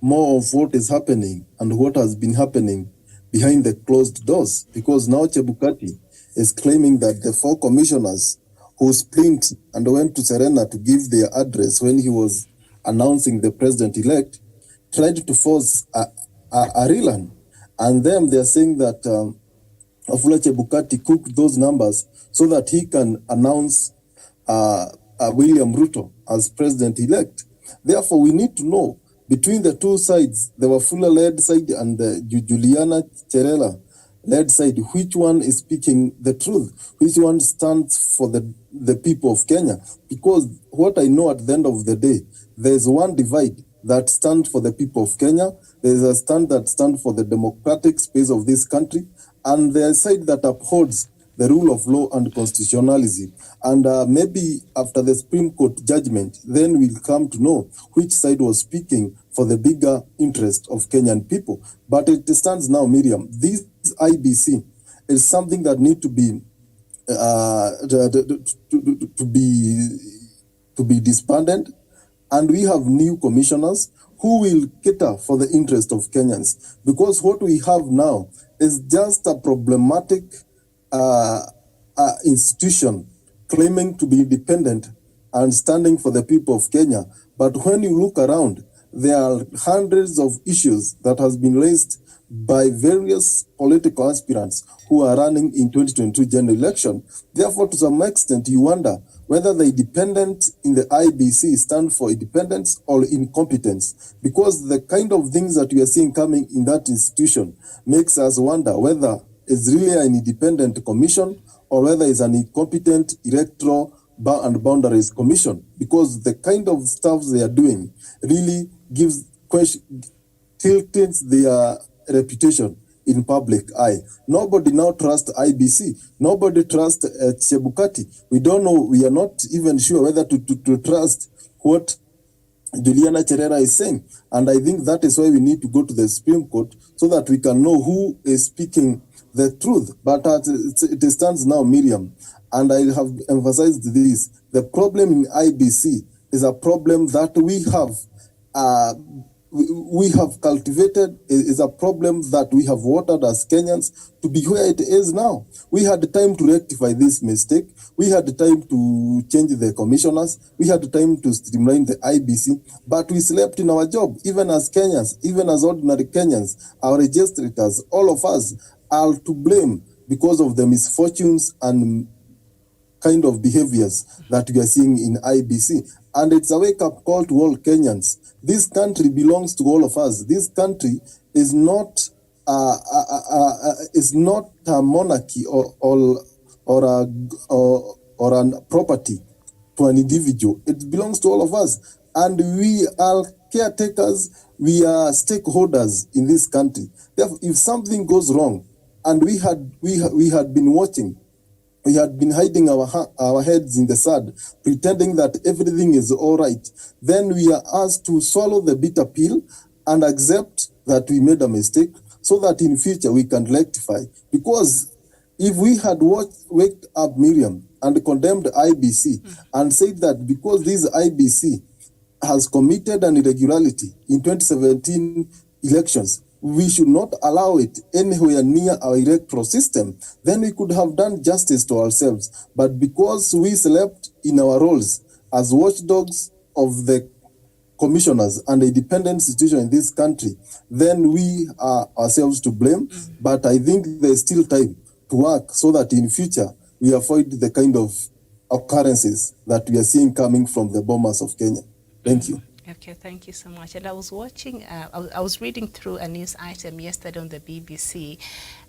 more of what is happening and what has been happening behind the closed doors, because now Chebukati is claiming that the 4 commissioners who splint and went to Serena to give their address when he was announcing the president-elect tried to force a rerun, and then they're saying that Wafula Chebukati cooked those numbers so that he can announce William Ruto as president-elect. Therefore, we need to know between the two sides, the Wafula-led side and the Juliana Cherera-led side, which one is speaking the truth, which one stands for the people of Kenya. Because what I know at the end of the day, there's one divide that stands for the people of Kenya, there's a stand that stands for the democratic space of this country, and the side that upholds the rule of law and constitutionalism. And maybe after the Supreme Court judgment, then we'll come to know which side was speaking for the bigger interest of Kenyan people. But it stands now, Miriam, this IBC is something that need to be to be disbanded, and we have new commissioners who will cater for the interest of Kenyans. Because what we have now is just a problematic institution claiming to be independent and standing for the people of Kenya. But when you look around, there are hundreds of issues that has been raised by various political aspirants who are running in 2022 general election. Therefore, to some extent, you wonder whether the independent in the IBC stand for independence or incompetence, because the kind of things that we are seeing coming in that institution makes us wonder whether it's really an independent commission or whether it's an incompetent electoral and boundaries commission, because the kind of stuff they are doing really gives tilts their reputation in public eye. Nobody now trusts IBC. Nobody trusts Chebukati. We don't know. We are not even sure whether to trust what Juliana Cherera is saying. And I think that is why we need to go to the Supreme Court so that we can know who is speaking the truth. But as it stands now, Miriam, and I have emphasized this, the problem in IBC is a problem that we have cultivated, is a problem that we have watered as Kenyans to be where it is now. We had time to rectify this mistake. We had time to change the commissioners. We had time to streamline the IBC, but we slept in our job. Even as Kenyans, even as ordinary Kenyans, our registrators, all of us are to blame because of the misfortunes and kind of behaviors that we are seeing in IBC. And it's a wake-up call to all Kenyans. This country belongs to all of us. This country is not a monarchy or a property to an individual. It belongs to all of us, and we are caretakers. We are stakeholders in this country. Therefore, if something goes wrong, and we had been watching. We had been hiding our heads in the sand, pretending that everything is all right. Then we are asked to swallow the bitter pill and accept that we made a mistake so that in future we can rectify. Because if we had waked up Miriam and condemned IBC and said that because this IBC has committed an irregularity in 2017 elections, we should not allow it anywhere near our electoral system, then we could have done justice to ourselves. But because we slept in our roles as watchdogs of the commissioners and the independent institution in this country, then we are ourselves to blame. But I think there's still time to work so that in future we avoid the kind of occurrences that we are seeing coming from the bombers of Kenya. Thank you. Okay, thank you so much. And I was watching, I was reading through a news item yesterday on the BBC,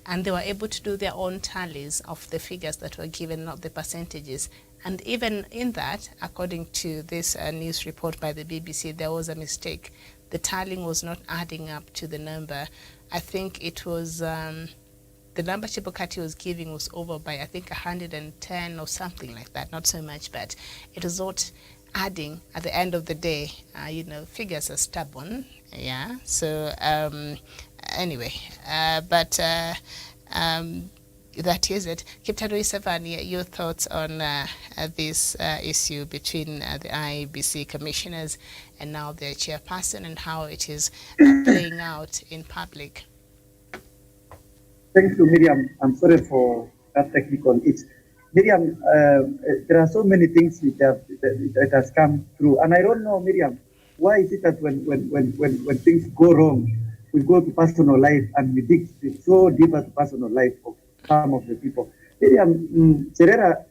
and they were able to do their own tallies of the figures that were given, not the percentages. And even in that, according to this news report by the BBC, there was a mistake. The tallying was not adding up to the number. I think it was, the number Chebukati was giving was over by, I think, 110 or something like that. Not so much, but it was not adding at the end of the day. Figures are stubborn, yeah. So anyway, but that is it. Kiptanui Savani, your thoughts on this issue between the IBC commissioners and now their chairperson, and how it is playing out in public? Thank you, Miriam. I'm sorry for that technical itch. Miriam, there are so many things that has come through, and I don't know, Miriam, why is it that when things go wrong, we go to personal life and we dig so deeper to personal life of some of the people. Miriam, Cherera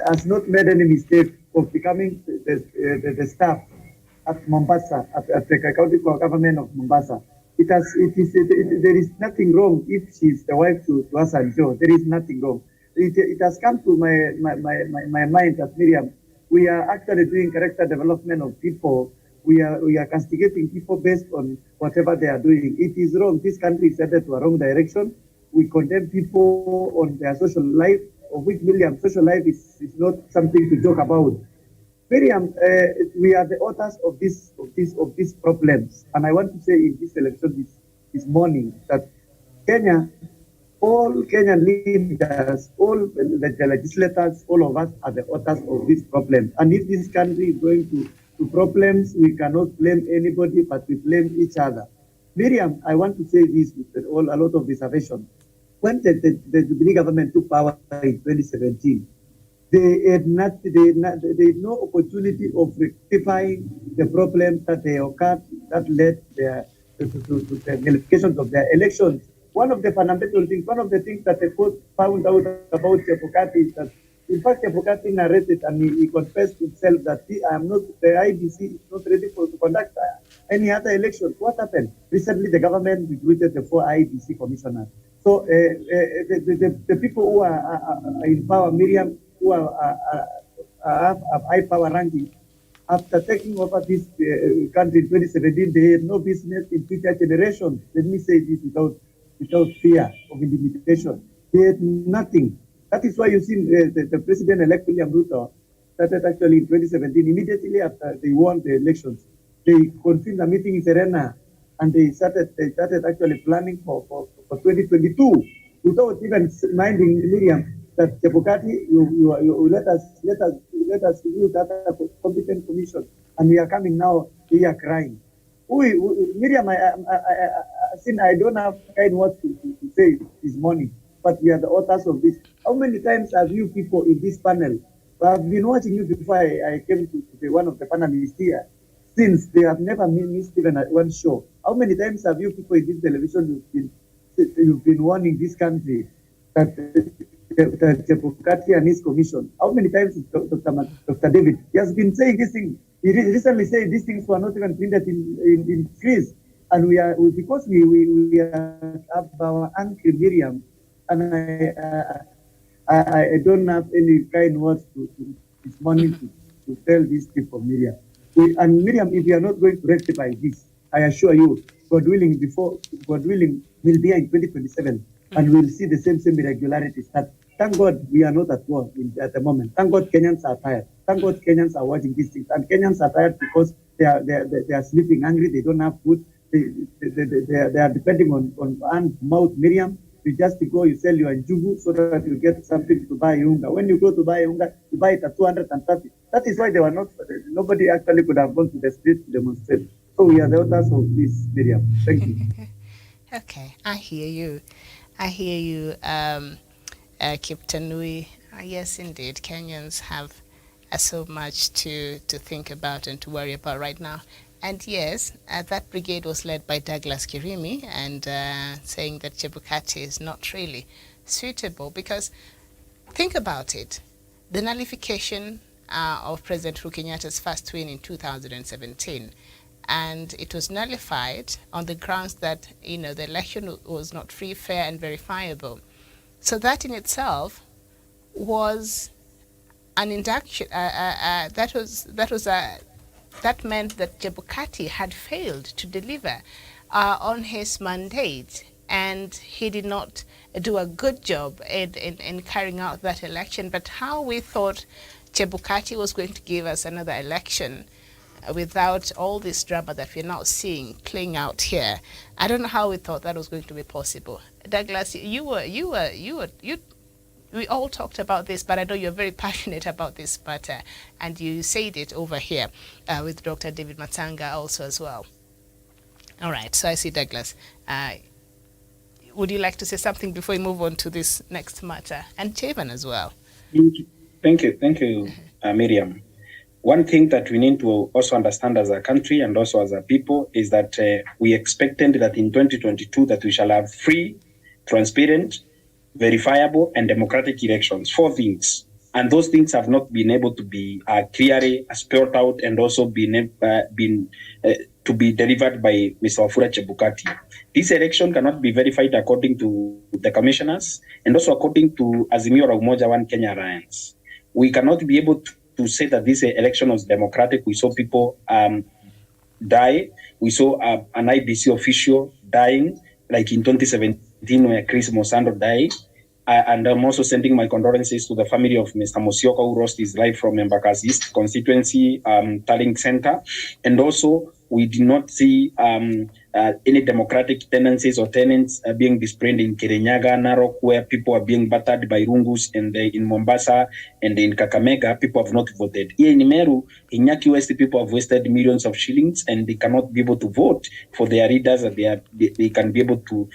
has not made any mistake of becoming the staff at Mombasa, at the county government of Mombasa. There is nothing wrong if she's the wife to Hassan Joe. There is nothing wrong. It has come to my mind that, Miriam, we are actually doing character development of people. We are castigating people based on whatever they are doing. It is wrong. This country is headed to a wrong direction. We condemn people on their social life, of which, Miriam, social life is not something to joke about. Miriam, we are the authors of these problems, and I want to say in this election this morning that Kenya, all Kenyan leaders, all the legislators, all of us are the authors of these problems. And if this country is going to problems, we cannot blame anybody, but we blame each other. Miriam, I want to say this with a lot of reservation. When the Jubilee government took power in 2017, they had no opportunity of rectifying the problems that they occurred that led to the nullifications of their elections. one of the fundamental things, one of the things that the court found out about Chebukati is that, in fact, Chebukati narrated and he confessed himself that the IBC is not ready to conduct any other elections. What happened? Recently, the government recruited the 4 IBC commissioners. So the people who are in power, Miriam, who have high power ranking, after taking over this country in 2017, they had no business in future generations. Let me say this without fear of intimidation. They had nothing. That is why you see the president-elect William Ruto started actually in 2017, immediately after they won the elections. They convened a meeting in Serena, and they started actually planning for 2022 without even minding, Miriam, that Chebukati, you let us use that competent commission, and we are coming now here crying. Miriam, I don't have kind words to say this morning, but we are the authors of this. How many times have you people in this panel? I've been watching you before I came to be one of the panelists here. Since they have never missed even one show. How many times have you people in this television you've been warning this country that Chebukati and his commission? How many times is Dr. David? He has been saying this thing. He recently said these things were not even printed in Greece. And because we have our Uncle Miriam, and I don't have any kind words this morning to tell these people, Miriam. And Miriam, if you are not going to rectify this, I assure you, God willing, we'll be here in 2027, and we'll see the same irregularities. Thank God we are not at war at the moment. Thank God Kenyans are tired. Thank God Kenyans are watching these things, and Kenyans are tired because they are sleeping hungry. They don't have food. They are depending on hand, mouth. Miriam, you just go, you sell your njugu so that you get something to buy unga. When you go to buy unga, you buy it at 230. That is why nobody actually could have gone to the street to demonstrate. So we are the authors of this, Miriam. Thank you. Okay, I hear you. Kiptanui. Yes, indeed, Kenyans have so much to think about and to worry about right now. And yes, that brigade was led by Douglas Kirimi, and saying that Chebukati is not really suitable, because think about it. The nullification of President Uhuru Kenyatta's first win in 2017, and it was nullified on the grounds that the election was not free, fair, and verifiable. So that in itself was an induction. That meant that Chebukati had failed to deliver on his mandate, and he did not do a good job in carrying out that election. But how we thought Chebukati was going to give us another election without all this drama that we're now seeing playing out here, I don't know how we thought that was going to be possible. Douglas, we all talked about this, but I know you're very passionate about this matter, and you said it over here with Dr. David Matanga also as well. All right, so I see Douglas. Would you like to say something before we move on to this next matter? And Chavan as well. Thank you, Miriam. One thing that we need to also understand as a country and also as a people is that we expected that in 2022 that we shall have free, transparent, verifiable, and democratic elections. 4 things. And those things have not been able to be clearly spelled out and also been to be delivered by Mr. Wafula Chebukati. This election cannot be verified according to the commissioners and also according to Azimio la Umoja One Kenya Alliance. We cannot be able to say that this election was democratic. We saw people die. We saw an IBC official dying, like in 2017 where Chris Mosando died. And I'm also sending my condolences to the family of Mr. Mosioka, who lost his life from Embakasi East constituency, Tallying Center. And also, we did not see any democratic tendencies or tenants being displayed in Kirinyaga, Narok, where people are being battered by rungus, and in Mombasa and in Kakamega, people have not voted. Here in Meru, in Nyaki West, people have wasted millions of shillings, and they cannot be able to vote for their leaders that they can be able to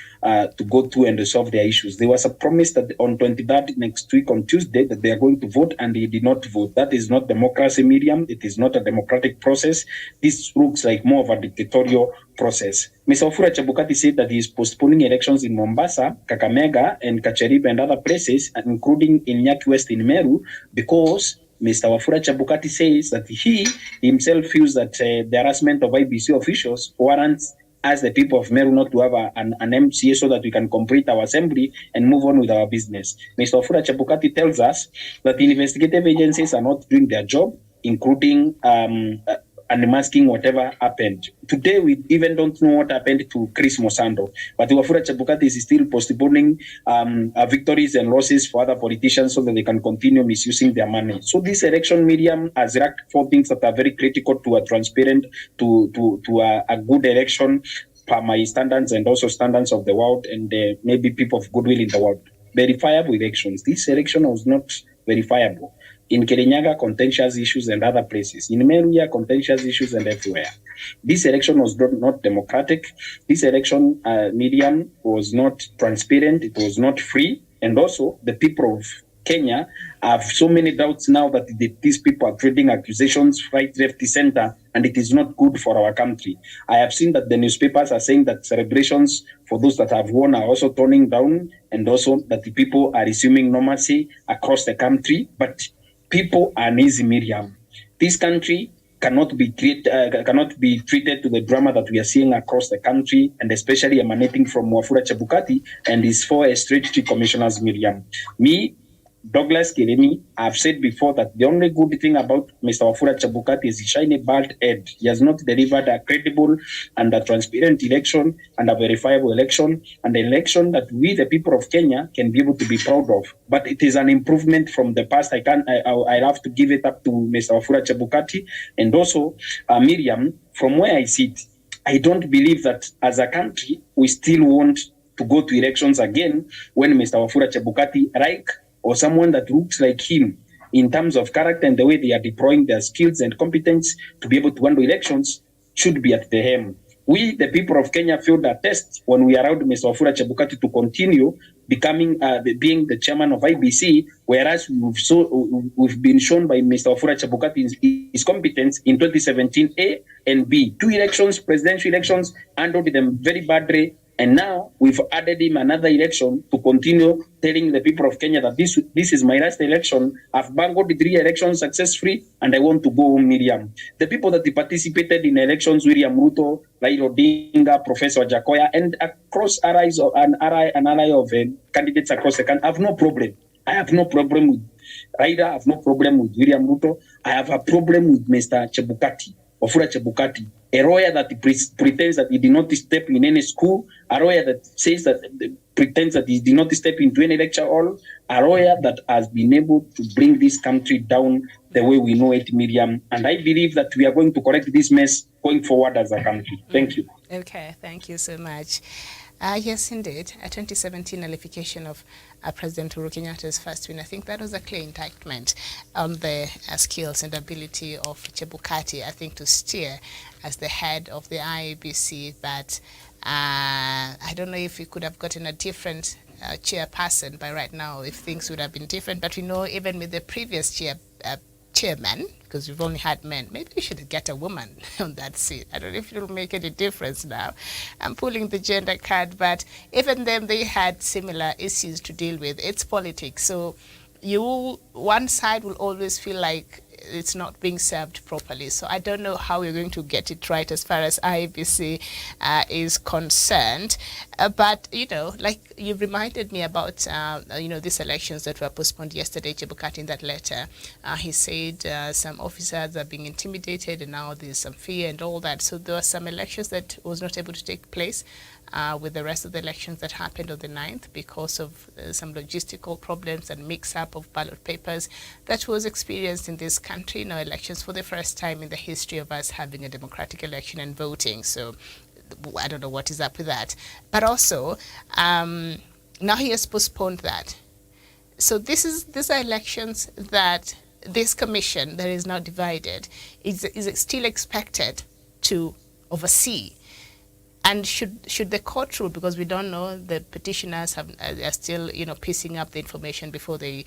go to and resolve their issues. There was a promise that on 23rd next week on Tuesday that they are going to vote, and they did not vote. That is not democracy, Miriam. It is not a democratic process. This looks like more of a dictatorial process. Mr. Wafula Chebukati said that he is postponing elections in Mombasa, Kakamega, and Kacheribe and other places, including in Nyaki West in Meru, because Mr. Wafula Chebukati says that he himself feels that the harassment of IBC officials warrants as the people of Meru not to have an MCA so that we can complete our assembly and move on with our business. Mr. Wafula Chebukati tells us that the investigative agencies are not doing their job, including unmasking whatever happened. Today, we even don't know what happened to Chris Mosando, but Wafula Chebukati is still postponing victories and losses for other politicians so that they can continue misusing their money. So this election medium has racked for things that are very critical to a transparent, to a good election per my standards and also standards of the world and maybe people of goodwill in the world. Verifiable elections. This election was not verifiable. In Kirinyaga, contentious issues and other places. In Meruya, contentious issues and everywhere. This election was not democratic. This election medium was not transparent. It was not free. And also, the people of Kenya have so many doubts now that these people are trading accusations right, left, center, and it is not good for our country. I have seen that the newspapers are saying that celebrations for those that have won are also turning down, and also that the people are resuming normalcy across the country. But people are uneasy, Miriam. This country cannot be treated to the drama that we are seeing across the country, and especially emanating from Wafula Chebukati and his 4 strategy commissioners, Miriam. Me, Douglas Kiremi, I've said before that the only good thing about Mr. Wafula Chebukati is his shiny bald head. He has not delivered a credible and a transparent election and a verifiable election, and an election that we, the people of Kenya, can be able to be proud of. But it is an improvement from the past. I have to give it up to Mr. Wafula Chebukati. And also, Miriam, from where I sit, I don't believe that as a country, we still want to go to elections again when Mr. Wafula Chebukati, or someone that looks like him in terms of character and the way they are deploying their skills and competence to be able to handle elections should be at the helm. We, the people of Kenya, failed our test when we allowed Mr. Wafula Chebukati to continue being the chairman of IBC, whereas we've been shown by Mr. Wafula Chebukati his competence in 2017 A and B. 2 elections, presidential elections, handled them very badly. And now we've added him another election to continue telling the people of Kenya that this is my last election. I've bungled 3 elections successfully and I want to go home, Miriam. The people that participated in elections, William Ruto, Raila Odinga, Professor Jakoya, and across allies of an ally of candidates across the country, I have no problem. I have no problem with Raila. I have no problem with William Ruto. I have a problem with Mr. Chebukati, Wafula Chebukati. A lawyer that pretends that he did not step in any school, a lawyer that says that pretends that he did not step into any lecture hall, a lawyer that has been able to bring this country down the way we know it, Miriam. And I believe that we are going to correct this mess going forward as a country. Thank you. Okay, thank you so much. Yes, indeed. A 2017 nullification of President Uhuru Kenyatta's first win. I think that was a clear indictment on the skills and ability of Chebukati, I think, to steer as the head of the IEBC. But I don't know if we could have gotten a different chairperson by right now, if things would have been different. But we know even with the previous chairman, because we've only had men, maybe we should get a woman on that seat. I don't know if it'll make any difference now. I'm pulling the gender card, but even them, they had similar issues to deal with. It's politics. So one side will always feel like it's not being served properly. So I don't know how we're going to get it right as far as IEBC is concerned. But, like you reminded me about, these elections that were postponed yesterday, Chebukati, in that letter. He said some officers are being intimidated and now there's some fear and all that. So there were some elections that was not able to take place with the rest of the elections that happened on the 9th because of some logistical problems and mix-up of ballot papers that was experienced in this country. Elections for the first time in the history of us having a democratic election and voting. So I don't know what is up with that. But also, now he has postponed that. So these are elections that this commission that is now divided is still expected to oversee. And should the court rule, because we don't know, the petitioners are still piecing up the information before they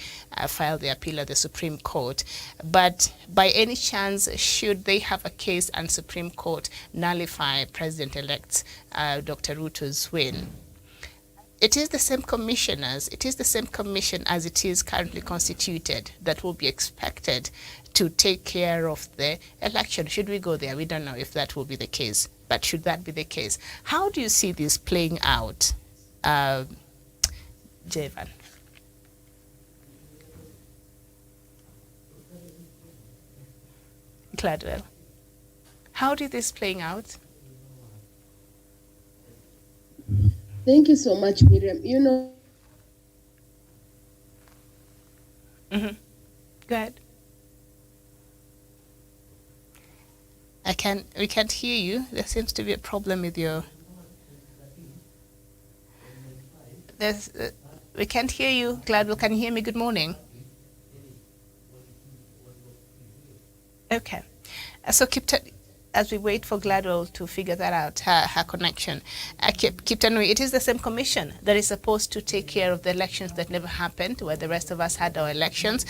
file the appeal at the Supreme Court. But by any chance, should they have a case and Supreme Court nullify President-elect Dr. Ruto's win? It is the same commissioners, it is the same commission as it is currently constituted that will be expected to take care of the election. Should we go there? We don't know if that will be the case, but should that be the case? How do you see this playing out, Javan? Gladwell, how do this playing out? Thank you so much, Miriam. Go ahead. We can't hear you. There seems to be a problem with your. We can't hear you. Gladwell, can you hear me? Good morning. Okay. So as we wait for Gladwell to figure that out, her connection, Kiptanui, it is the same commission that is supposed to take care of the elections that never happened, where the rest of us had our elections.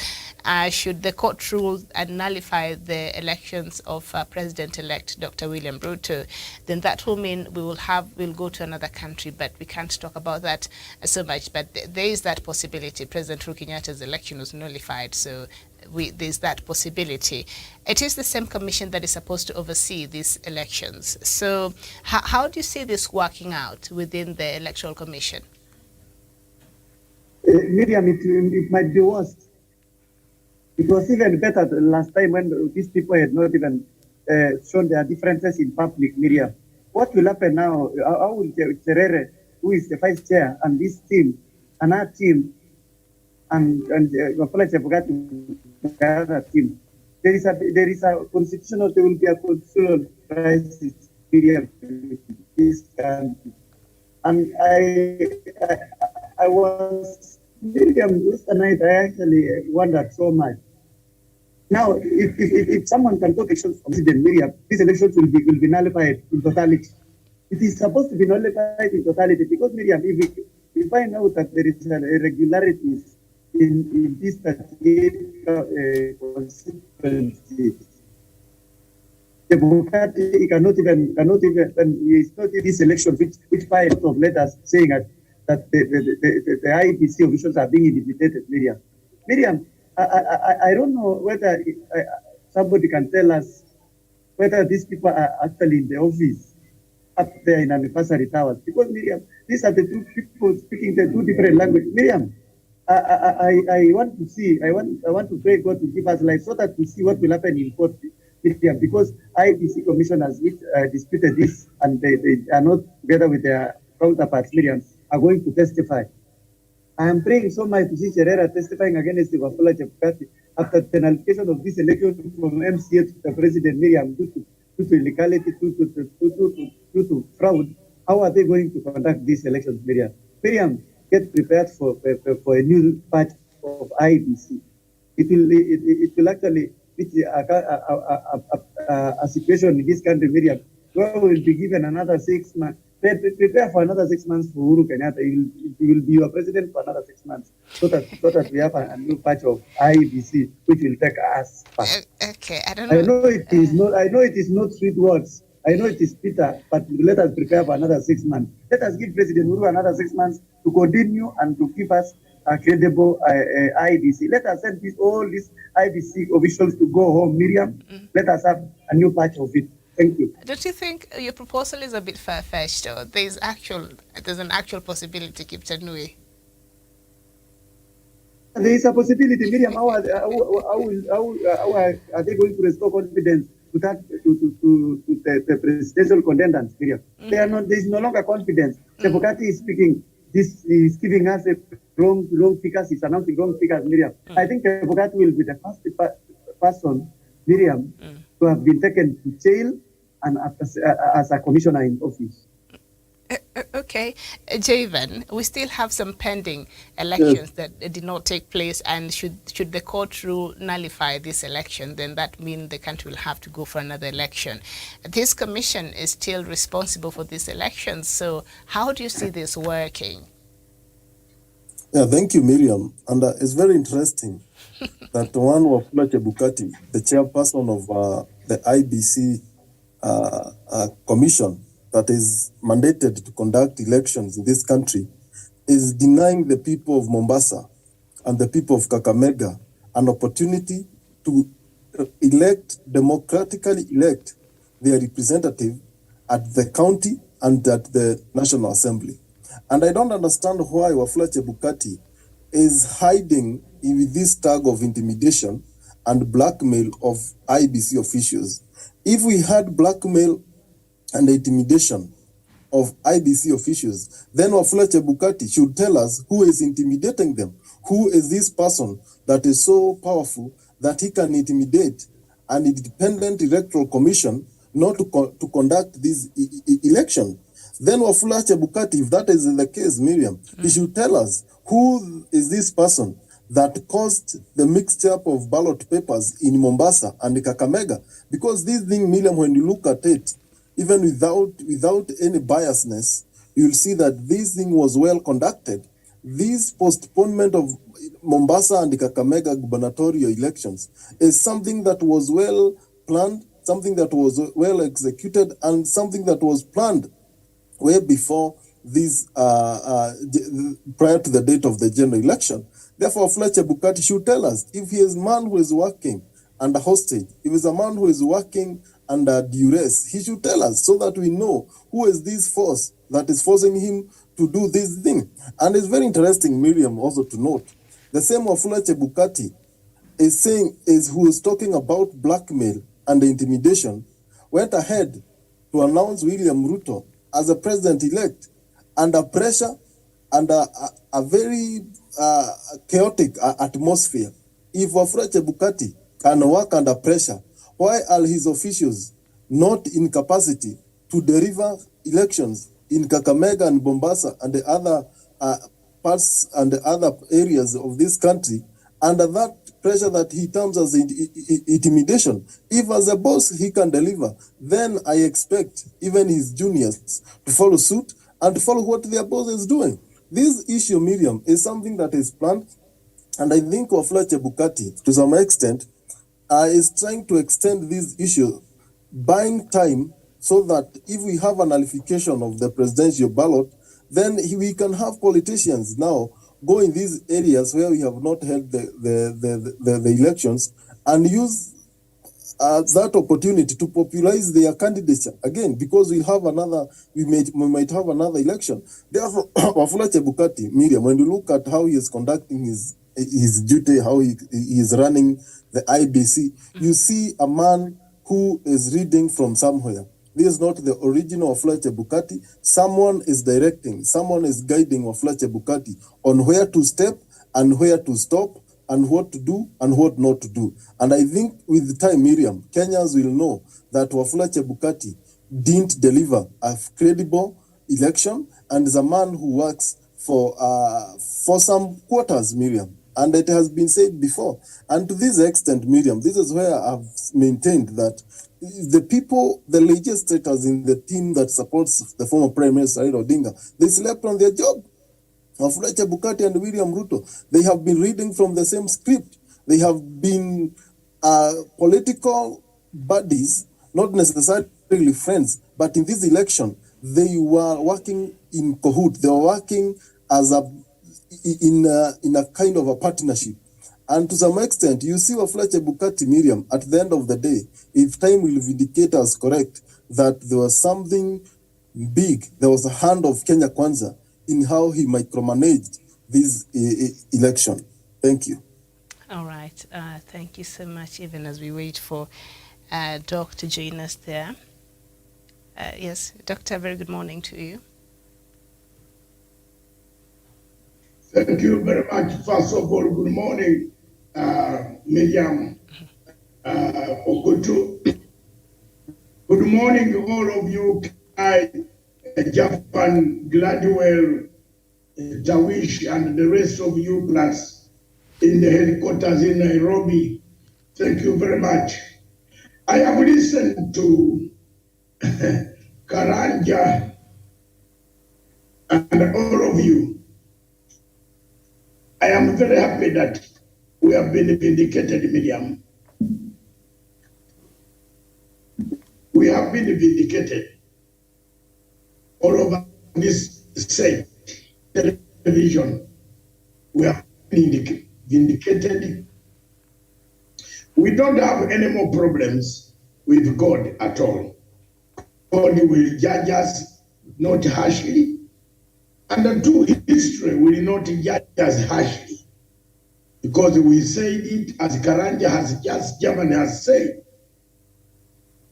Should the court rule and nullify the elections of President-elect Dr. William Ruto, then that will mean we'll go to another country, but we can't talk about that so much. But there is that possibility. President Uhuru Kenyatta's election was nullified, so there's that possibility. It is the same commission that is supposed to oversee these elections. So how do you see this working out within the Electoral Commission? Miriam, it might be worse. It was even better the last time when these people had not even shown their differences in public, Miriam. What will happen now? How will Terere, who is the vice chair, and this team, and our team, and Wafula Chebukati, the other team, there is a constitutional, there will be a constitutional crisis period in this country. And I was, Miriam, yesterday I actually wondered so much. Now, if someone can take actions from President Miriam, these elections will be nullified in totality. It is supposed to be nullified in totality because, Miriam, if we find out that there is irregularities in this particular constituency, the Bukati cannot even it's not in this election which filed a lot of letters saying that the IEBC officials are being intimidated, Miriam. Miriam, I don't know whether somebody can tell us whether these people are actually in the office up there in Anniversary Towers. Because, Miriam, these are the two people speaking the two different languages. Miriam, I want to see, I want to pray God to give us life so that we see what will happen in court, Miriam, because IBC commissioners which disputed this and they are not together with their counterparts, Miriam, are going to testify. I am praying so much to see Cherera testifying against the Wafula Chebukati after the nullification of this election from MCA to the President, Miriam, due to illegality, due to fraud. How are they going to conduct these elections, Miriam? Miriam, get prepared for a new batch of IBC. It will actually reach a situation in this country, Miriam, where we will be given another 6 months. Prepare for another 6 months for Uhuru Kenyatta. He will be your president for another 6 months, so that we have a new patch of IEBC, which will take us fast. Okay, I don't know. I know it is not sweet words. I know it is bitter, but let us prepare for another 6 months. Let us give President Uhuru another 6 months to continue and to give us a credible IEBC. Let us send all these IEBC officials to go home, Miriam. Let us have a new patch of it. Thank you. Don't you think your proposal is a bit far-fetched, or there's an actual possibility, Kiptanui? There is a possibility, Miriam. How are they going to restore confidence to the presidential contenders, Miriam? There is no longer confidence. Chebukati is speaking. This is giving us a wrong figures. He's announcing wrong figures, Miriam. I think Chebukati will be the first person, Miriam, to have been taken to jail and as a commissioner in office. Okay, Javen, we still have some pending elections that did not take place, and should the court rule nullify this election, then that means the country will have to go for another election. This commission is still responsible for these elections, so how do you see this working? Yeah, thank you, Miriam. And it's very interesting that one Wafula Chebukati, the chairperson of the IBC commission that is mandated to conduct elections in this country, is denying the people of Mombasa and the people of Kakamega an opportunity to democratically elect their representative at the county and at the National Assembly. And I don't understand why Wafula Chebukati is hiding with this tag of intimidation and blackmail of IBC officials. If we had blackmail and intimidation of IBC officials, then Wafula Chebukati should tell us who is intimidating them. Who is this person that is so powerful that he can intimidate an independent electoral commission not to conduct this election? Then Wafula Chebukati, if that is the case, Miriam, he should tell us who is this person that caused the mixture of ballot papers in Mombasa and Kakamega. Because this thing, Miriam, when you look at it, even without any biasness, you'll see that this thing was well conducted. This postponement of Mombasa and Kakamega gubernatorial elections is something that was well planned, something that was well executed, and something that was planned way before this, prior to the date of the general election. Therefore, Fletcher Bukati should tell us if he is a man who is working under hostage, if he's a man who is working under duress, he should tell us so that we know who is this force that is forcing him to do this thing. And it's very interesting, Miriam, also to note, the same Wafula Chebukati who is talking about blackmail and intimidation, went ahead to announce William Ruto as a president-elect under pressure, under a very chaotic atmosphere. If Wafula Chebukati can work under pressure, why are his officials not in capacity to deliver elections in Kakamega and Mombasa and the other parts and the other areas of this country under that pressure that he terms as intimidation? If as a boss he can deliver, then I expect even his juniors to follow suit and to follow what their boss is doing. This issue, Miriam, is something that is planned, and I think Wafula Chebukati, to some extent, is trying to extend this issue, buying time so that if we have a nullification of the presidential ballot, then we can have politicians now go in these areas where we have not held the elections and use that opportunity to popularize their candidature again, because we might have another election. Therefore, Wafula Chebukati, Miriam, when you look at how he is conducting his duty, how he is running the IBC, you see a man who is reading from somewhere. This is not the original Wafula Chebukati. Someone is directing, someone is guiding Wafula Chebukati on where to step and where to stop and what to do and what not to do. And I think with time, Miriam, Kenyans will know that Wafula Chebukati didn't deliver a credible election and is a man who works for some quarters, Miriam. And it has been said before. And to this extent, Miriam, this is where I've maintained that the people, the legislators in the team that supports the former Prime Minister Raila Odinga, they slept on their job. Wafula Chebukati and William Ruto, they have been reading from the same script. They have been political buddies, not necessarily friends, but in this election, they were working in cahoot. They were working as in a kind of a partnership. And to some extent, you see Wafula Chebukati, Miriam, at the end of the day, if time will vindicate us correct, that there was something big, there was a hand of Kenya Kwanza in how he micromanaged this election. Thank you. All right. Thank you so much, even as we wait for Doc to join us there. Yes, Doctor, very good morning to you. Thank you very much. First of all, good morning, Miriam Okoto. Good morning, all of you, Japan, Gladwell, Tawish, and the rest of you plus in the headquarters in Nairobi. Thank you very much. I have listened to Karanja and all of you. I am very happy that we have been vindicated, Miriam. We have been vindicated all over this set, television. We have been vindicated. We don't have any more problems with God at all. God will judge us not harshly, and the true history will not judge us harshly, because we said it as Karanja has just Germany has said.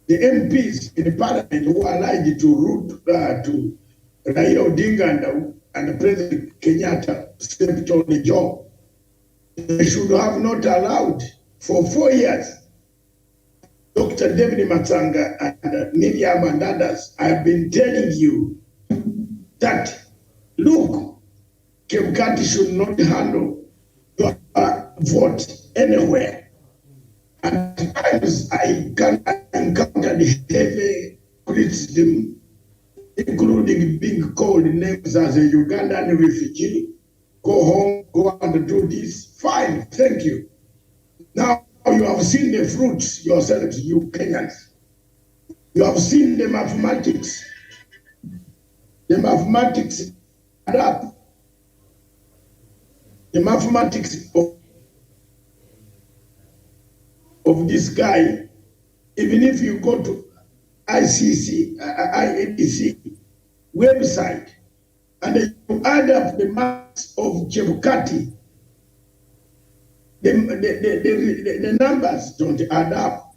The MPs in the parliament who are allied to root to Raila Odinga and President Kenyatta stepped on the job. They should have not allowed for 4 years. Dr. David Matsanga and Miriam and others, I have been telling you that, look, Kemkati should not handle your vote anywhere. At times, I encountered heavy criticism, including being called names as a Ugandan refugee. Go home, go and do this. Fine, thank you. Now you have seen the fruits yourselves, you Kenyans. You have seen the mathematics. The mathematics add up. The mathematics of this guy, even if you go to IABC website and you add up the marks of Chebukati, the numbers don't add up.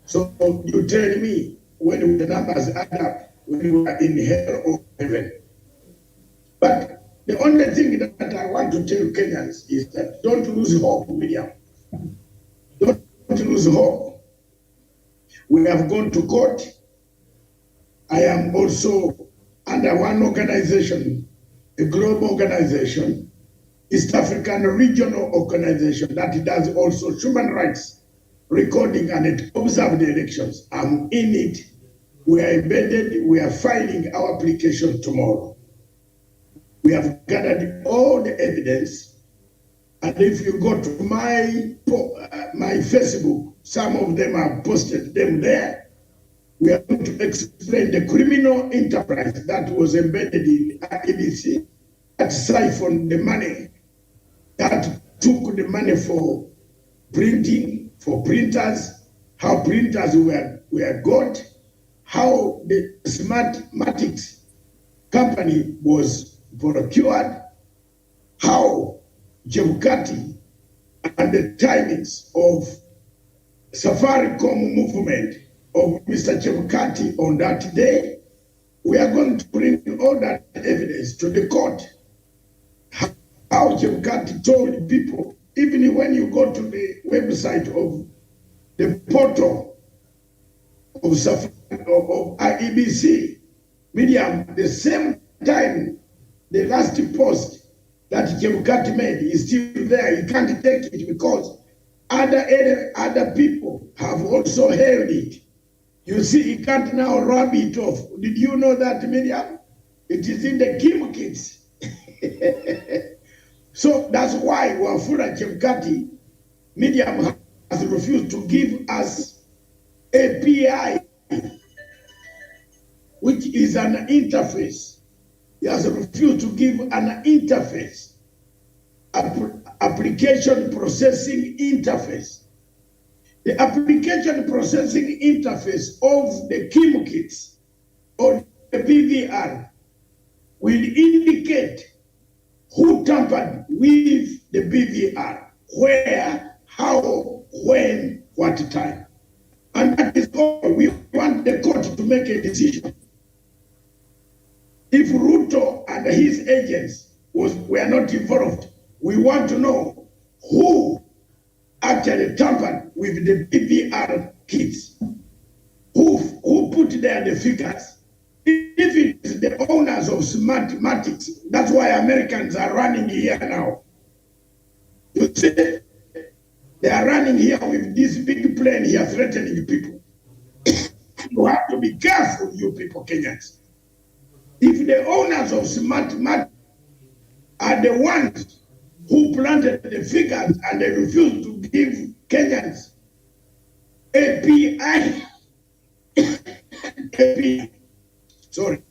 So you tell me when the numbers add up, when you are in hell or heaven. But the only thing that I want to tell Kenyans is that don't lose hope, William. Don't lose hope. We have gone to court. I am also under one organization, a global organization, East African Regional Organization that does also human rights recording and it observes the elections. I'm in it. We are embedded. We are filing our application tomorrow. We have gathered all the evidence. And if you go to my Facebook, some of them have posted them there. We are going to explain the criminal enterprise that was embedded in IEBC, that siphoned the money, that took the money for printing, for printers, how printers were got, how the Smartmatics company was procured, how Chebukati and the timings of Safaricom movement of Mr. Chebukati on that day. We are going to bring all that evidence to the court. How Chebukati told people, even when you go to the website of the portal of IEBC, Medium, the same time, the last post that Chebukati made is still there. You can't take it because other people have also held it. You see, you can't now rub it off. Did you know that, Miriam? It is in the Kim Kids. So that's why Wafula Chebukati, Miriam, has refused to give us API, which is an interface. He has refused to give an interface, application processing interface. The application processing interface of the Kim Kits or the BVR will indicate who tampered with the BVR, where, how, when, what time. And that is all. We want the court to make a decision. If Ruto and his agents were not involved, we want to know who actually tampered with the BVR kits. Who put there the figures? If it the owners of mathematics. That's why Americans are running here now. You see, they are running here with this big plane here threatening people. You have to be careful, you people, Kenyans. If the owners of smart are the ones who planted the figures and they refuse to give Kenyans API, sorry,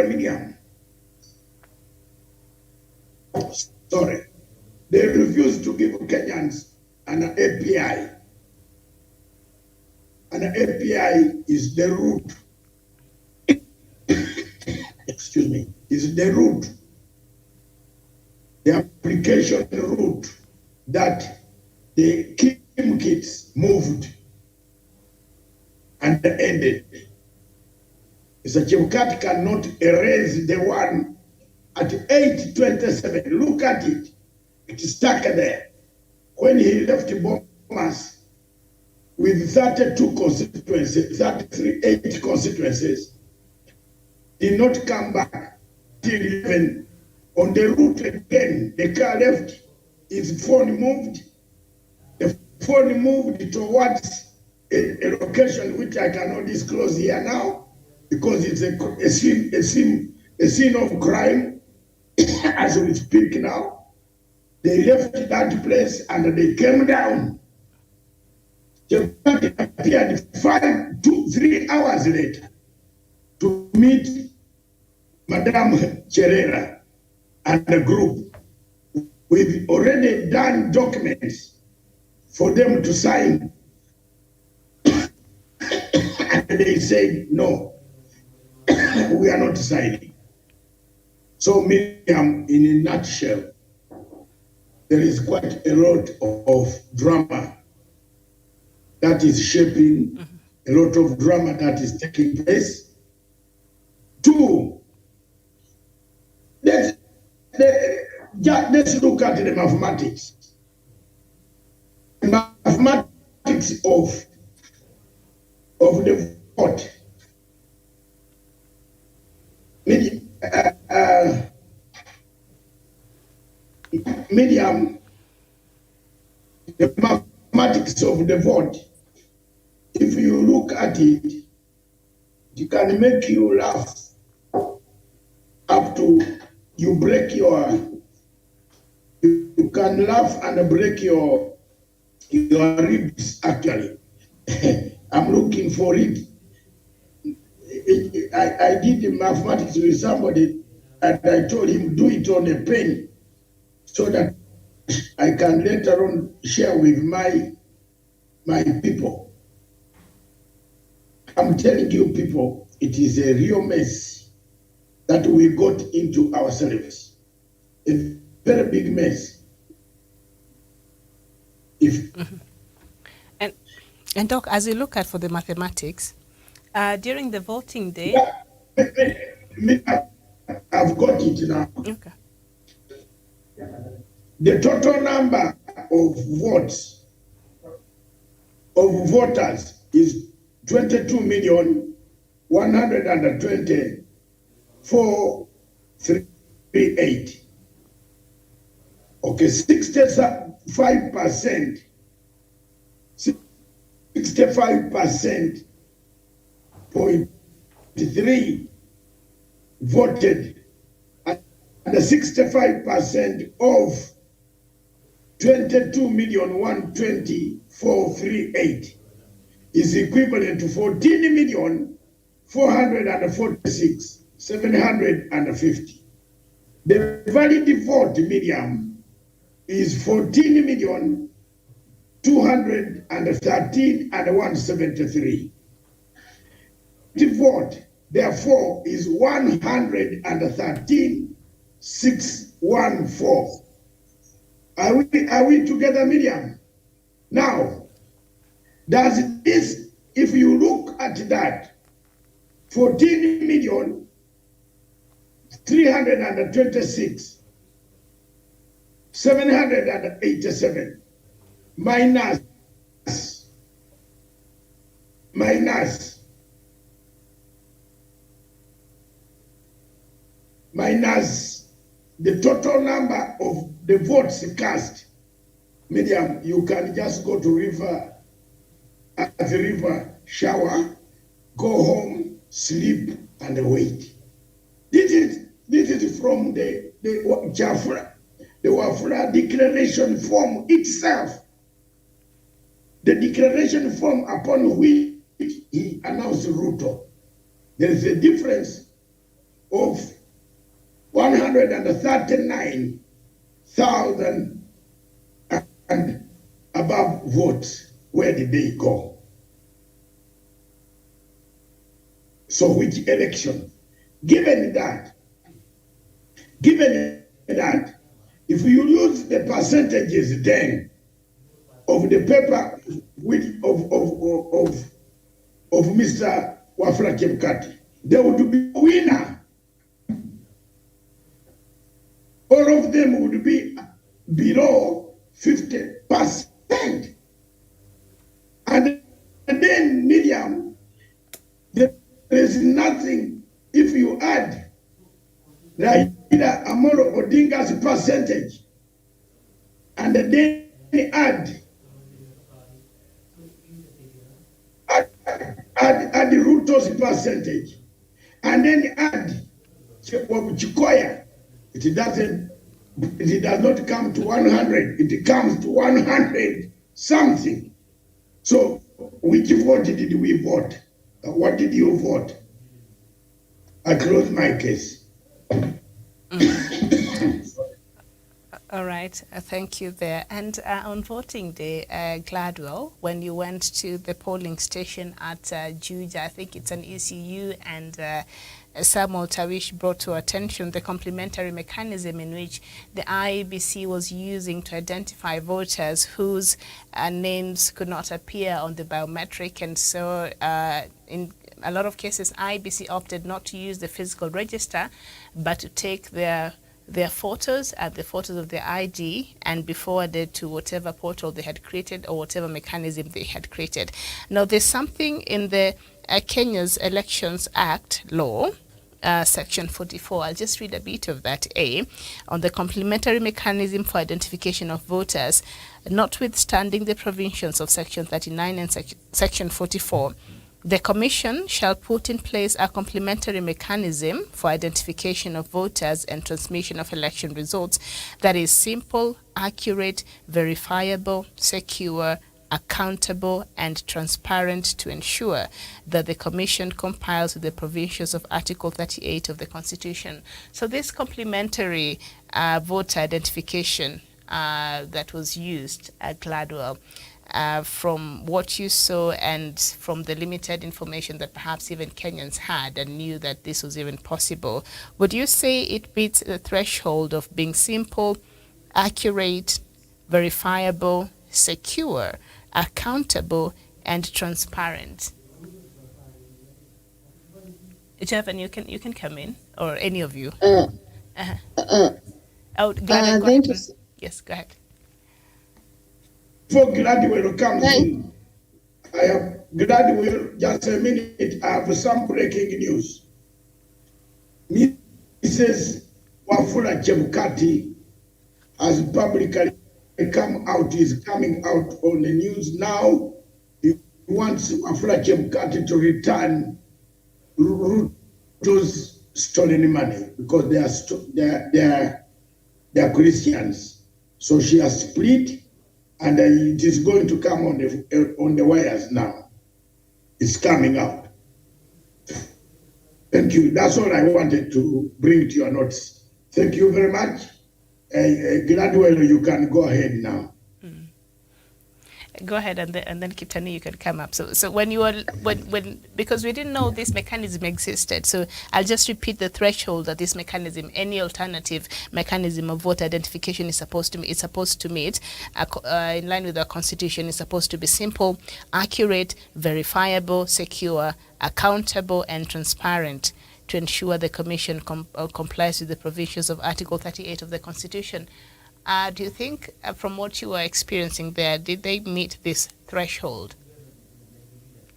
Miriam. Sorry. They refuse to give Kenyans an API. An API is the root. Excuse me, is the root, the application route that the Kim kids moved and ended. Mr. Chebukati cannot erase the one at 827. Look at it. It is stuck there. When he left Bomas with 32 constituencies, 8 constituencies, did not come back till 11. On the route again, the car left, his phone moved. The phone moved towards a location which I cannot disclose here now because it's a scene of crime as we speak now. They left that place and they came down. They appeared 3 hours later to meet Madame Cherera and the group with already done documents for them to sign. And they said, no, we are not signing. So, Miriam, in a nutshell, there is quite a lot of drama that is shaping, a lot of drama that is taking place. 2, let's look at the mathematics. The mathematics of the vote. Medium, the mathematics of the vote. If you look at it, it can make you laugh up to you break your, you can laugh and break your ribs actually. I'm looking for it. I did the mathematics with somebody and I told him do it on a pen so that I can later on share with my people. I'm telling you people, it is a real mess that we got into ourselves. A very big mess. And Doc, as you look at for the mathematics, during the voting day... I've got it now. Okay. The total number of votes, of voters is 22,120,438. Okay, 65%, 65.3 voted, and the 65% of 22,120,438 is equivalent to 14,446,750. The valid vote medium is 14,213,173. The vote, therefore, is 113,614. Are we together, Miriam? Now, does this, if you look at that, 14,326,787 minus minus the total number of the votes cast. Medium, you can just go to river, at the river, shower, go home, sleep, and wait. This is from the Wafula declaration form itself. The declaration form upon which he announced Ruto. There is a difference of 139,000 and above votes. Where did they go? So which election? Given that, if you use the percentages then of the paper of Mr. Wafula Chebukati, there would be a winner. All of them would be below 50%. And then, Miriam, there is nothing, if you add Raila Amolo Odinga's percentage, and then add the Ruto's percentage, and then add Chikoya, it does not come to 100, it comes to 100 something. So, which vote did we vote? What did you vote? I close my case. All right, thank you there. And on voting day, Gladwell, when you went to the polling station at Juja, I think it's an ECU, and Samuel Tawish brought to attention the complementary mechanism in which the IEBC was using to identify voters whose names could not appear on the biometric, and so in a lot of cases, IEBC opted not to use the physical register, but to take their photos and the photos of their ID and be forwarded to whatever portal they had created or whatever mechanism they had created. Now, there's something in the Kenya's Elections Act law, Section 44. I'll just read a bit of that. On the complementary mechanism for identification of voters, notwithstanding the provisions of Section 39 and Section 44, the Commission shall put in place a complementary mechanism for identification of voters and transmission of election results that is simple, accurate, verifiable, secure, accountable, and transparent to ensure that the Commission complies with the provisions of Article 38 of the Constitution. So this complementary voter identification that was used at Gladwell, from what you saw and from the limited information that perhaps even Kenyans had and knew that this was even possible, would you say it beats the threshold of being simple, accurate, verifiable, secure, accountable, and transparent? Jevan, you can come in, or any of you. Glad Thank you. Yes, go ahead. Before Gladwell comes in, I have Gladwell, just a minute, I have some breaking news. Mrs. Wafula Chebukati has publicly come out, is coming out on the news now. He wants Wafula Chebukati to return Ruto's stolen money because they are Christians. So she has split, and it is going to come on the wires now. It's coming out. Thank you. That's all I wanted to bring to your notice. Thank you very much. Gladwell, you can go ahead now. Go ahead, and then Kitani, you can come up. So when you were when because we didn't know this mechanism existed, so I'll just repeat the threshold that this mechanism, any alternative mechanism of voter identification is supposed to meet in line with our Constitution. Is supposed to be simple, accurate, verifiable, secure, accountable, and transparent to ensure the Commission complies with the provisions of Article 38 of the Constitution. Do you think, from what you were experiencing there, did they meet this threshold?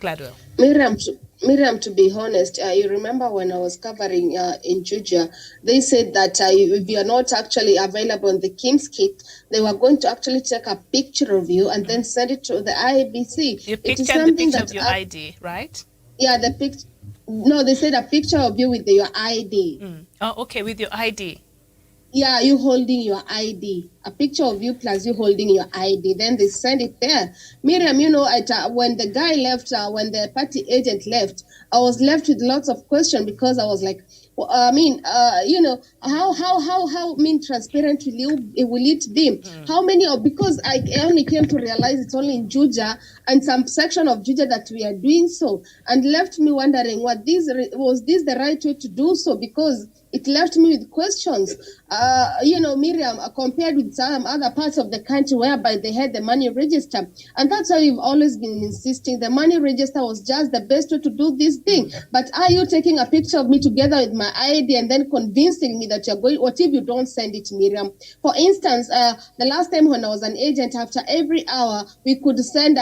Gladwell. Miriam, Miriam, to be honest, you remember when I was covering in Georgia, they said that if you are not actually available on the King's Kit, they were going to actually take a picture of you and then send it to the IBC. You It is pictured the something picture that, of your ID, right? yeah, the picture. No, they said a picture of you with your ID. Oh, okay, with your ID. Yeah, you holding your ID, a picture of you plus you holding your ID. Then they send it there. Miriam, when the guy left, when the party agent left, I was left with lots of questions because I was like, how transparent will it be? How many because I only came to realize it's only in Juja and some section of Juja that we are doing so, and left me wondering was this the right way to do so, because it left me with questions. Miriam, compared with some other parts of the country whereby they had the money register. And that's why we've always been insisting the money register was just the best way to do this thing. But are you taking a picture of me together with my ID and then convincing me that you're going, what if you don't send it, Miriam? For instance, the last time when I was an agent, after every hour, we could send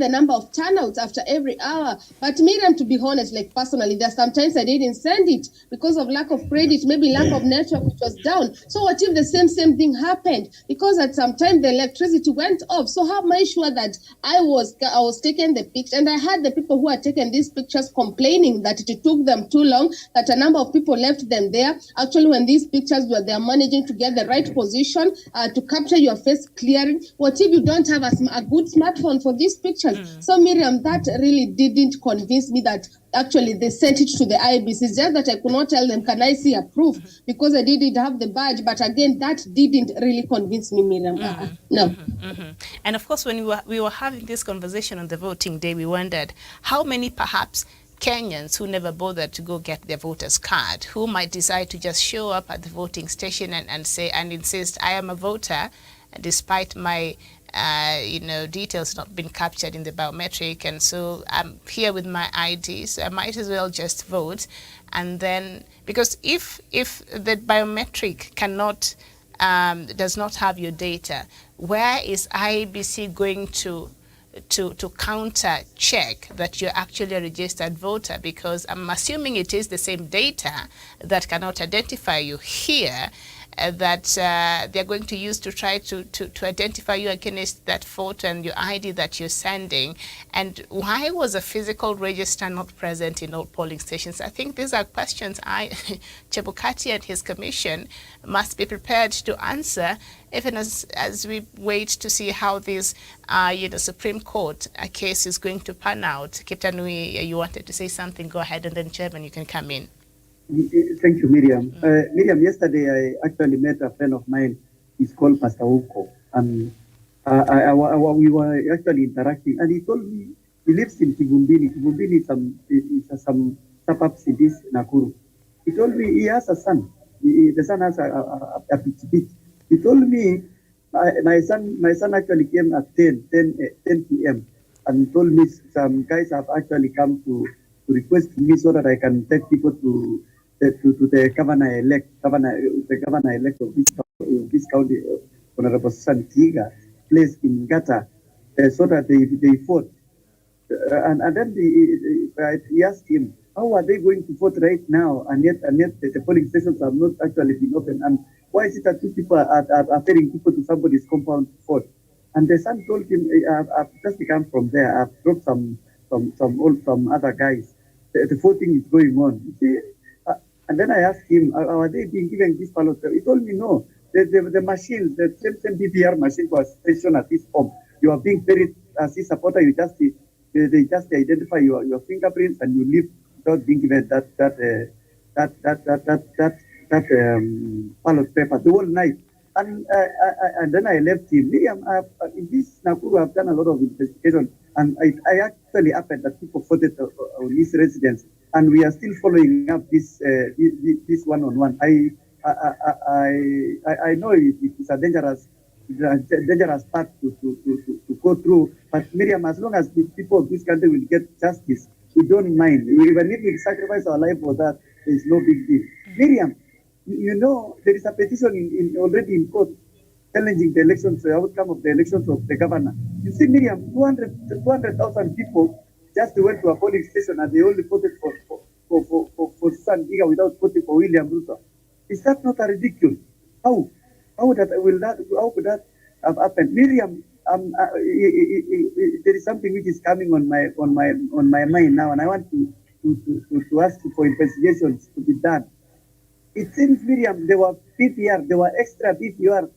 the number of turnouts after every hour. But Miriam, to be honest, like personally, there's sometimes I didn't send it because of lack of credit, maybe lack of network, which was down. So what if the same thing happened? Because at some time the electricity went off. So how am I sure that I was taking the picture? And I had the people who had taken these pictures complaining that it took them too long, that a number of people left them there. Actually, when these pictures were, they're managing to get the right position to capture your face clearly. What if you don't have a good smartphone for these pictures? So Miriam, that really didn't convince me that actually they sent it to the IBC. It's just that I could not tell them, can I see a proof? Because I didn't have the badge. But again, that didn't really convince me, Miriam. No. And of course, when we were having this conversation on the voting day, we wondered how many perhaps Kenyans who never bothered to go get their voter's card, who might decide to just show up at the voting station and say and insist, I am a voter, despite my details not been captured in the biometric, and so I'm here with my ID, so I might as well just vote. And then, because if the biometric cannot does not have your data, where is IEBC going to counter check that you're actually a registered voter? Because I'm assuming it is the same data that cannot identify you here that they're going to use to try to identify you against that photo and your ID that you're sending. And why was a physical register not present in all polling stations? I think these are questions Chebukati and his commission must be prepared to answer, even as we wait to see how this Supreme Court case is going to pan out. Kitanui, you wanted to say something, go ahead, and then Chairman, you can come in. Thank you, Miriam. Miriam, yesterday I actually met a friend of mine. He's called Pastor Uko, and we were actually interacting. And he told me he lives in Kivumbini. Kivumbini is some suburbs in this Nakuru. He told me he has a son. The son has a pitch. He told me my son actually came at 10 p.m. and told me some guys have actually come to request me so that I can take people to the governor-elect of this county, Honorable Santiago, place in Gata, so that they fought. And then he asked him, how are they going to vote right now? And yet the polling stations have not actually been open. And why is it that two people are ferrying people to somebody's compound to vote? And the son told him, I've just come from there. I've dropped some other guys. The voting is going on. You see? And then I asked him, are they being given this ballot? He told me no. The machine, the same BPR machine was stationed at this home. You are being ferried as a supporter. They just identify your fingerprints and you leave without being given that ballot paper the whole night. And then I left him. Miriam, in this Nakuru, I've done a lot of investigation, and I actually happened that people voted on this residence, and we are still following up this one-on-one. I know it is a dangerous path to go through, but Miriam, as long as the people of this country will get justice, we don't mind. Even if we sacrifice our life for that, there is no big deal. Miriam, there is a petition already in court challenging the elections, the outcome of the elections of the governor. You see, Miriam, 200,000 people just went to a polling station and they only voted for Susan Giga without voting for William Ruto. Is that not a ridiculous? How? How could that have happened? Miriam, there is something which is coming on my mind now, and I want to ask you for investigations to be done. It seems, Miriam, there were extra PPR,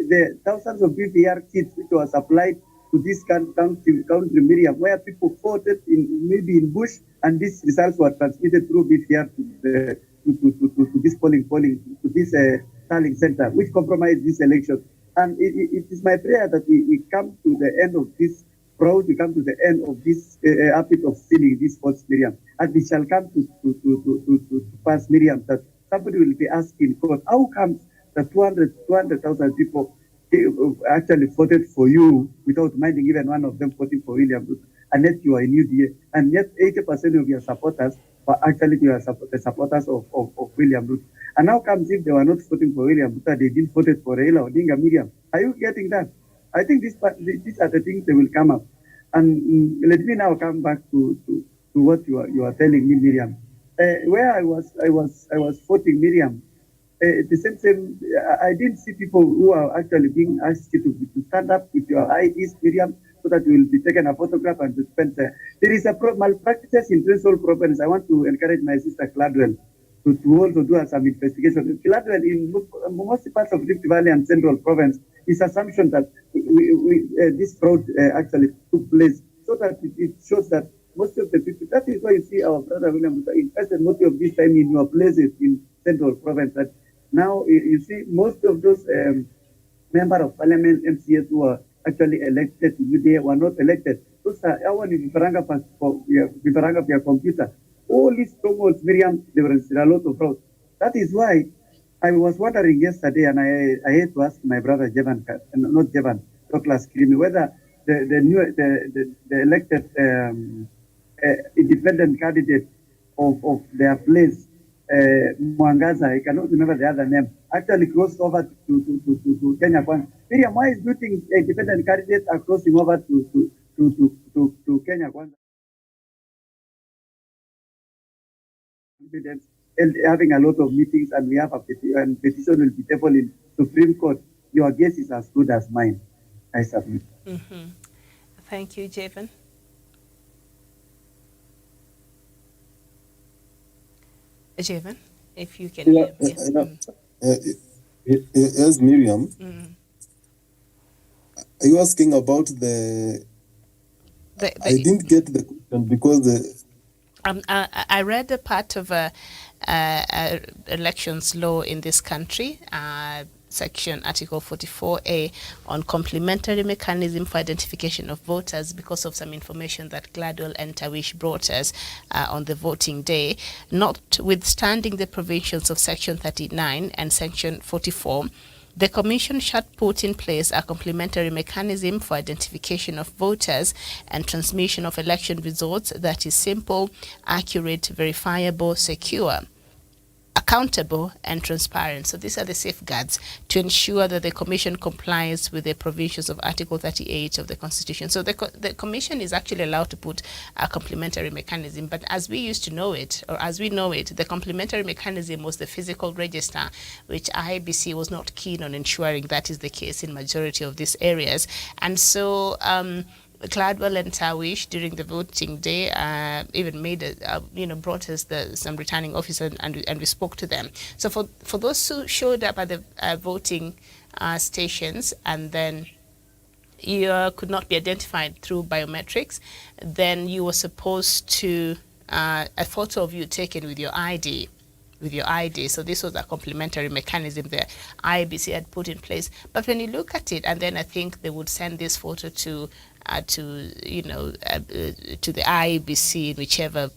the thousands of PPR kits which were supplied to this country, Miriam, where people voted maybe in bush, and these results were transmitted through PPR to this polling to this tallying center, which compromised this election. And it is my prayer that we come to the end of this road, we come to the end of this habit of stealing this votes, Miriam, and we shall come to pass, Miriam, that somebody will be asking court, how comes the 200,000 people actually voted for you without minding even one of them voting for William Ruto, and yet you are in UDA, and yet 80% of your supporters were actually the supporters of William Ruto. And how comes if they were not voting for William Ruto, they didn't vote for Raila Odinga, Miriam? Are you getting that? I think these are the things that will come up. And let me now come back to what you are telling me, Miriam. Where I was voting, Miriam, the same. I didn't see people who are actually being asked to stand up with your IDs, Miriam, so that you will be taken a photograph and dispensed. There is a malpractice in Transvaal province. I want to encourage my sister Gladwell to also do some investigation. Gladwell, in most parts of Rift Valley and Central Province, is assumption that this fraud actually took place, so that it shows that most of the people, that is why you see our brother William invested most of this time in your places in Central Province. That now you see most of those member of parliament, MCS, who are actually elected, they were not elected. Those are our vifaranga for your computer. All these strongholds, Miriam, there was a lot of fraud. That is why I was wondering yesterday, and I had to ask my brother Jevan, not Jevan, Douglas Krimi, whether the elected independent candidate of their place, Mwangaza, I cannot remember the other name, actually crossed over to Kenya Kwanza. Miriam, why is doing independent candidates are crossing over to Kenya Kwanza? And having a lot of meetings, and we have a petition will be tabled in Supreme Court. Your guess is as good as mine. I submit. Mm-hmm. Thank you, Javen. Javen, if you can hear me. Yes, Miriam. Are you asking about the I didn't get the question because I read a part of elections law in this country, section Article 44A, on complementary mechanism for identification of voters, because of some information that Gladwell and Tawish brought us on the voting day. Notwithstanding the provisions of section 39 and section 44, the Commission shall put in place a complementary mechanism for identification of voters and transmission of election results that is simple, accurate, verifiable, secure, accountable, and transparent. So these are the safeguards to ensure that the Commission complies with the provisions of Article 38 of the Constitution. So the Commission is actually allowed to put a complementary mechanism, but as we used to know it, or as we know it, the complementary mechanism was the physical register, which IBC was not keen on ensuring that is the case in majority of these areas. And so Gladwell and Tawish during the voting day even made brought us some returning officers, and we spoke to them. So for those who showed up at the voting stations and then you could not be identified through biometrics, then you were supposed to a photo of you taken with your ID. So this was a complementary mechanism that IBC had put in place. But when you look at it, and then I think they would send this photo to the IBC, whichever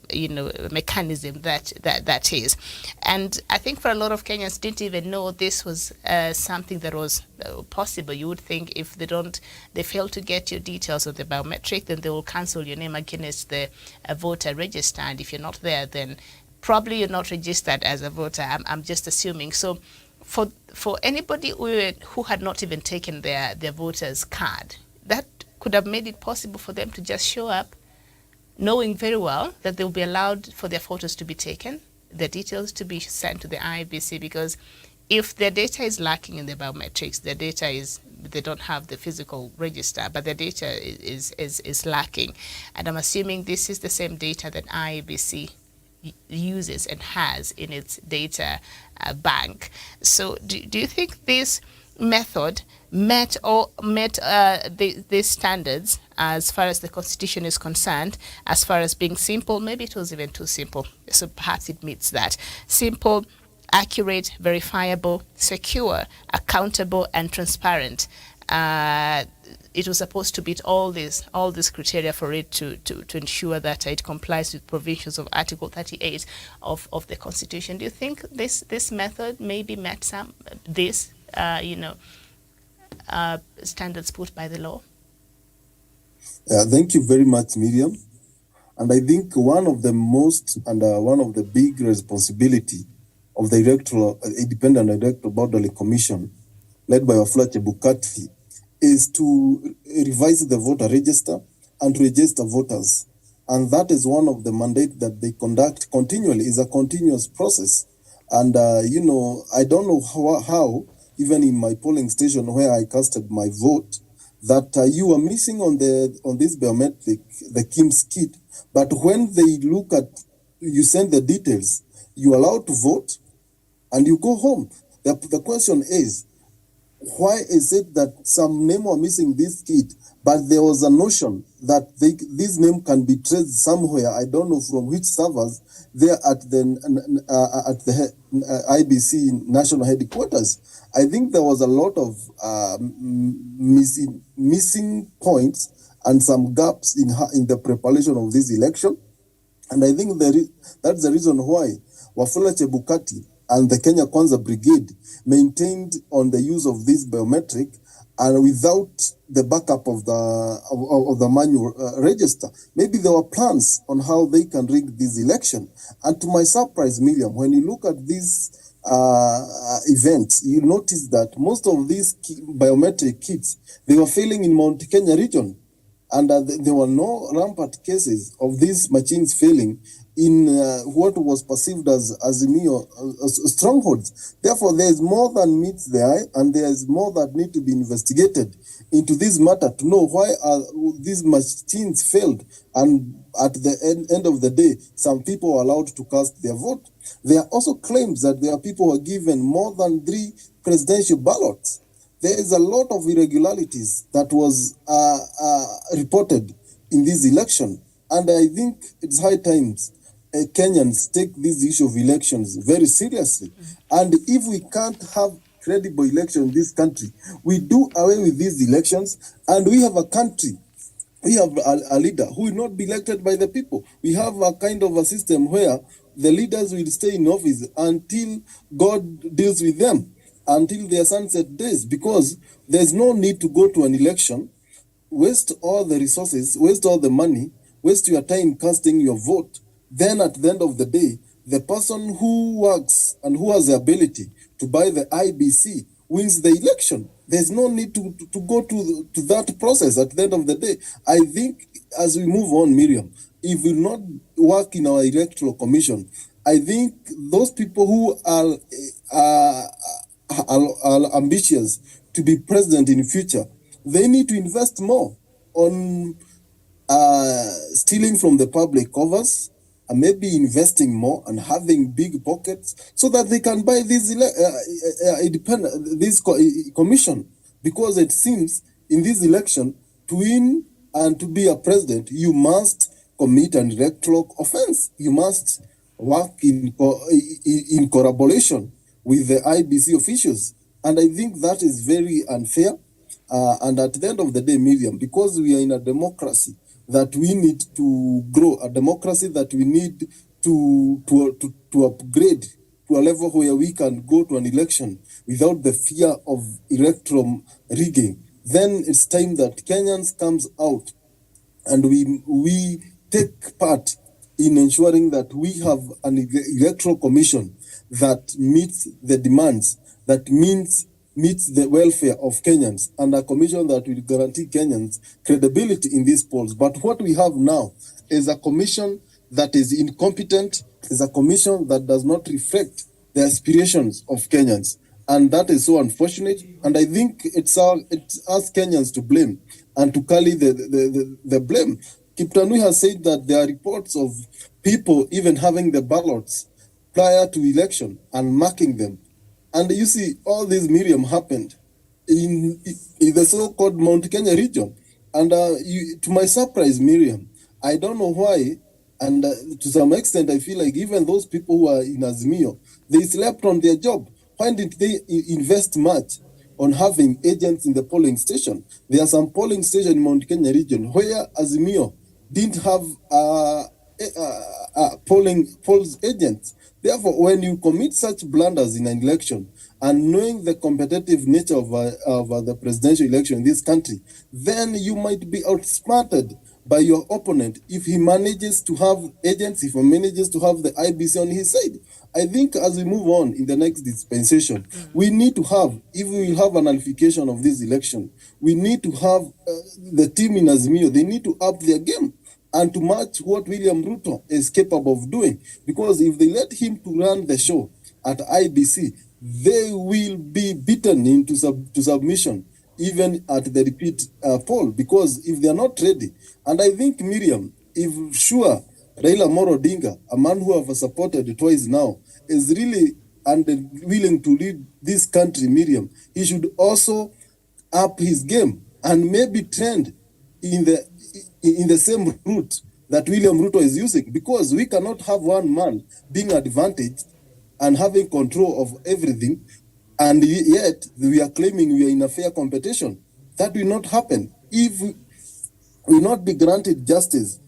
mechanism that is. And I think for a lot of Kenyans didn't even know this was something that was possible. You would think if they fail to get your details of the biometric, then they will cancel your name against the voter register. And if you're not there, then probably you're not registered as a voter. I'm just assuming. So for anybody who had not even taken their voter's card, that could have made it possible for them to just show up knowing very well that they will be allowed for their photos to be taken, their details to be sent to the IEBC, because if their data is lacking in the biometrics, their data is, they don't have the physical register, but their data is lacking. And I'm assuming this is the same data that IEBC uses and has in its data bank. So do you think this method met these standards as far as the Constitution is concerned, as far as being simple? Maybe it was even too simple, so perhaps it meets that. Simple, accurate, verifiable, secure, accountable, and transparent. It was supposed to meet all these criteria for it to ensure that it complies with provisions of Article 38 of the Constitution. Do you think this method maybe met standards put by the law? Thank you very much, Miriam. And I think one of the most and one of the big responsibility of the Independent Electoral Boundary Commission, led by Wafula Chebukati, is to revise the voter register and register voters. And that is one of the mandates that they conduct continually, is a continuous process. And, I don't know how, even in my polling station where I casted my vote, that you are missing on this biometric, the KIMS kit. But when they look at, you send the details, you're allowed to vote and you go home. The question is, why is it that some name are missing this kit, but there was a notion that this name can be traced somewhere, I don't know from which servers, there at the IBC national headquarters. I think there was a lot of missing points and some gaps in the preparation of this election. And I think that's the reason why Wafula Chebukati and the Kenya Kwanza Brigade maintained on the use of this biometric and without the backup of the manual register. Maybe there were plans on how they can rig this election. And to my surprise, Miriam, when you look at these events, you notice that most of these biometric kits, they were failing in Mount Kenya region. And there were no rampant cases of these machines failing in what was perceived as strongholds. Therefore, there is more than meets the eye, and there is more that need to be investigated into this matter to know why these machines failed. And at the end of the day, some people are allowed to cast their vote. There are also claims that there are people who are given more than 3 presidential ballots. There is a lot of irregularities that was reported in this election. And I think it's high times Kenyans take this issue of elections very seriously. And if we can't have credible elections in this country, we do away with these elections, and we have a country, we have a leader who will not be elected by the people. We have a kind of a system where the leaders will stay in office until God deals with them, until their sunset days, because there's no need to go to an election, waste all the resources, waste all the money, waste your time casting your vote. Then at the end of the day, the person who works and who has the ability to buy the IBC wins the election. There's no need to go to that process at the end of the day. I think as we move on, Miriam, if we not work in our electoral commission, I think those people who are ambitious to be president in the future, they need to invest more on stealing from the public covers, and maybe investing more and having big pockets so that they can buy this commission. Because it seems in this election, to win and to be a president, you must commit an electoral offense. You must work in collaboration with the IBC officials. And I think that is very unfair. And at the end of the day, Miriam, because we are in a democracy, that we need to grow, a democracy that we need to upgrade to a level where we can go to an election without the fear of electoral rigging, then it's time that Kenyans comes out and we take part in ensuring that we have an electoral commission that meets the demands, that means meets the welfare of Kenyans, and a commission that will guarantee Kenyans credibility in these polls. But what we have now is a commission that is incompetent, is a commission that does not reflect the aspirations of Kenyans. And that is so unfortunate. And I think it's us Kenyans to blame and to carry the blame. Kiptanui has said that there are reports of people even having the ballots prior to election and marking them. And you see, all this, Miriam, happened in the so-called Mount Kenya region. And to my surprise, Miriam, I don't know why, and to some extent, I feel like even those people who are in Azimio, they slept on their job. Why didn't they invest much on having agents in the polling station? There are some polling stations in Mount Kenya region where Azimio didn't have polls agents. Therefore, when you commit such blunders in an election, and knowing the competitive nature of the presidential election in this country, then you might be outsmarted by your opponent if he manages to have agents, if he manages to have the IBC on his side. I think as we move on in the next dispensation, we need to have, if we will have an nullification of this election, we need to have the team in Azimio, they need to up their game and to match what William Ruto is capable of doing. Because if they let him to run the show at IBC, they will be beaten into submission, even at the repeat poll, because if they are not ready. And I think, Miriam, if sure Raila Amolo Odinga, a man who have supported twice now, is really and willing to lead this country, Miriam, he should also up his game and maybe trend in the same route that William Ruto is using, because we cannot have one man being advantaged and having control of everything, and yet we are claiming we are in a fair competition. That will not happen if we will not be granted justice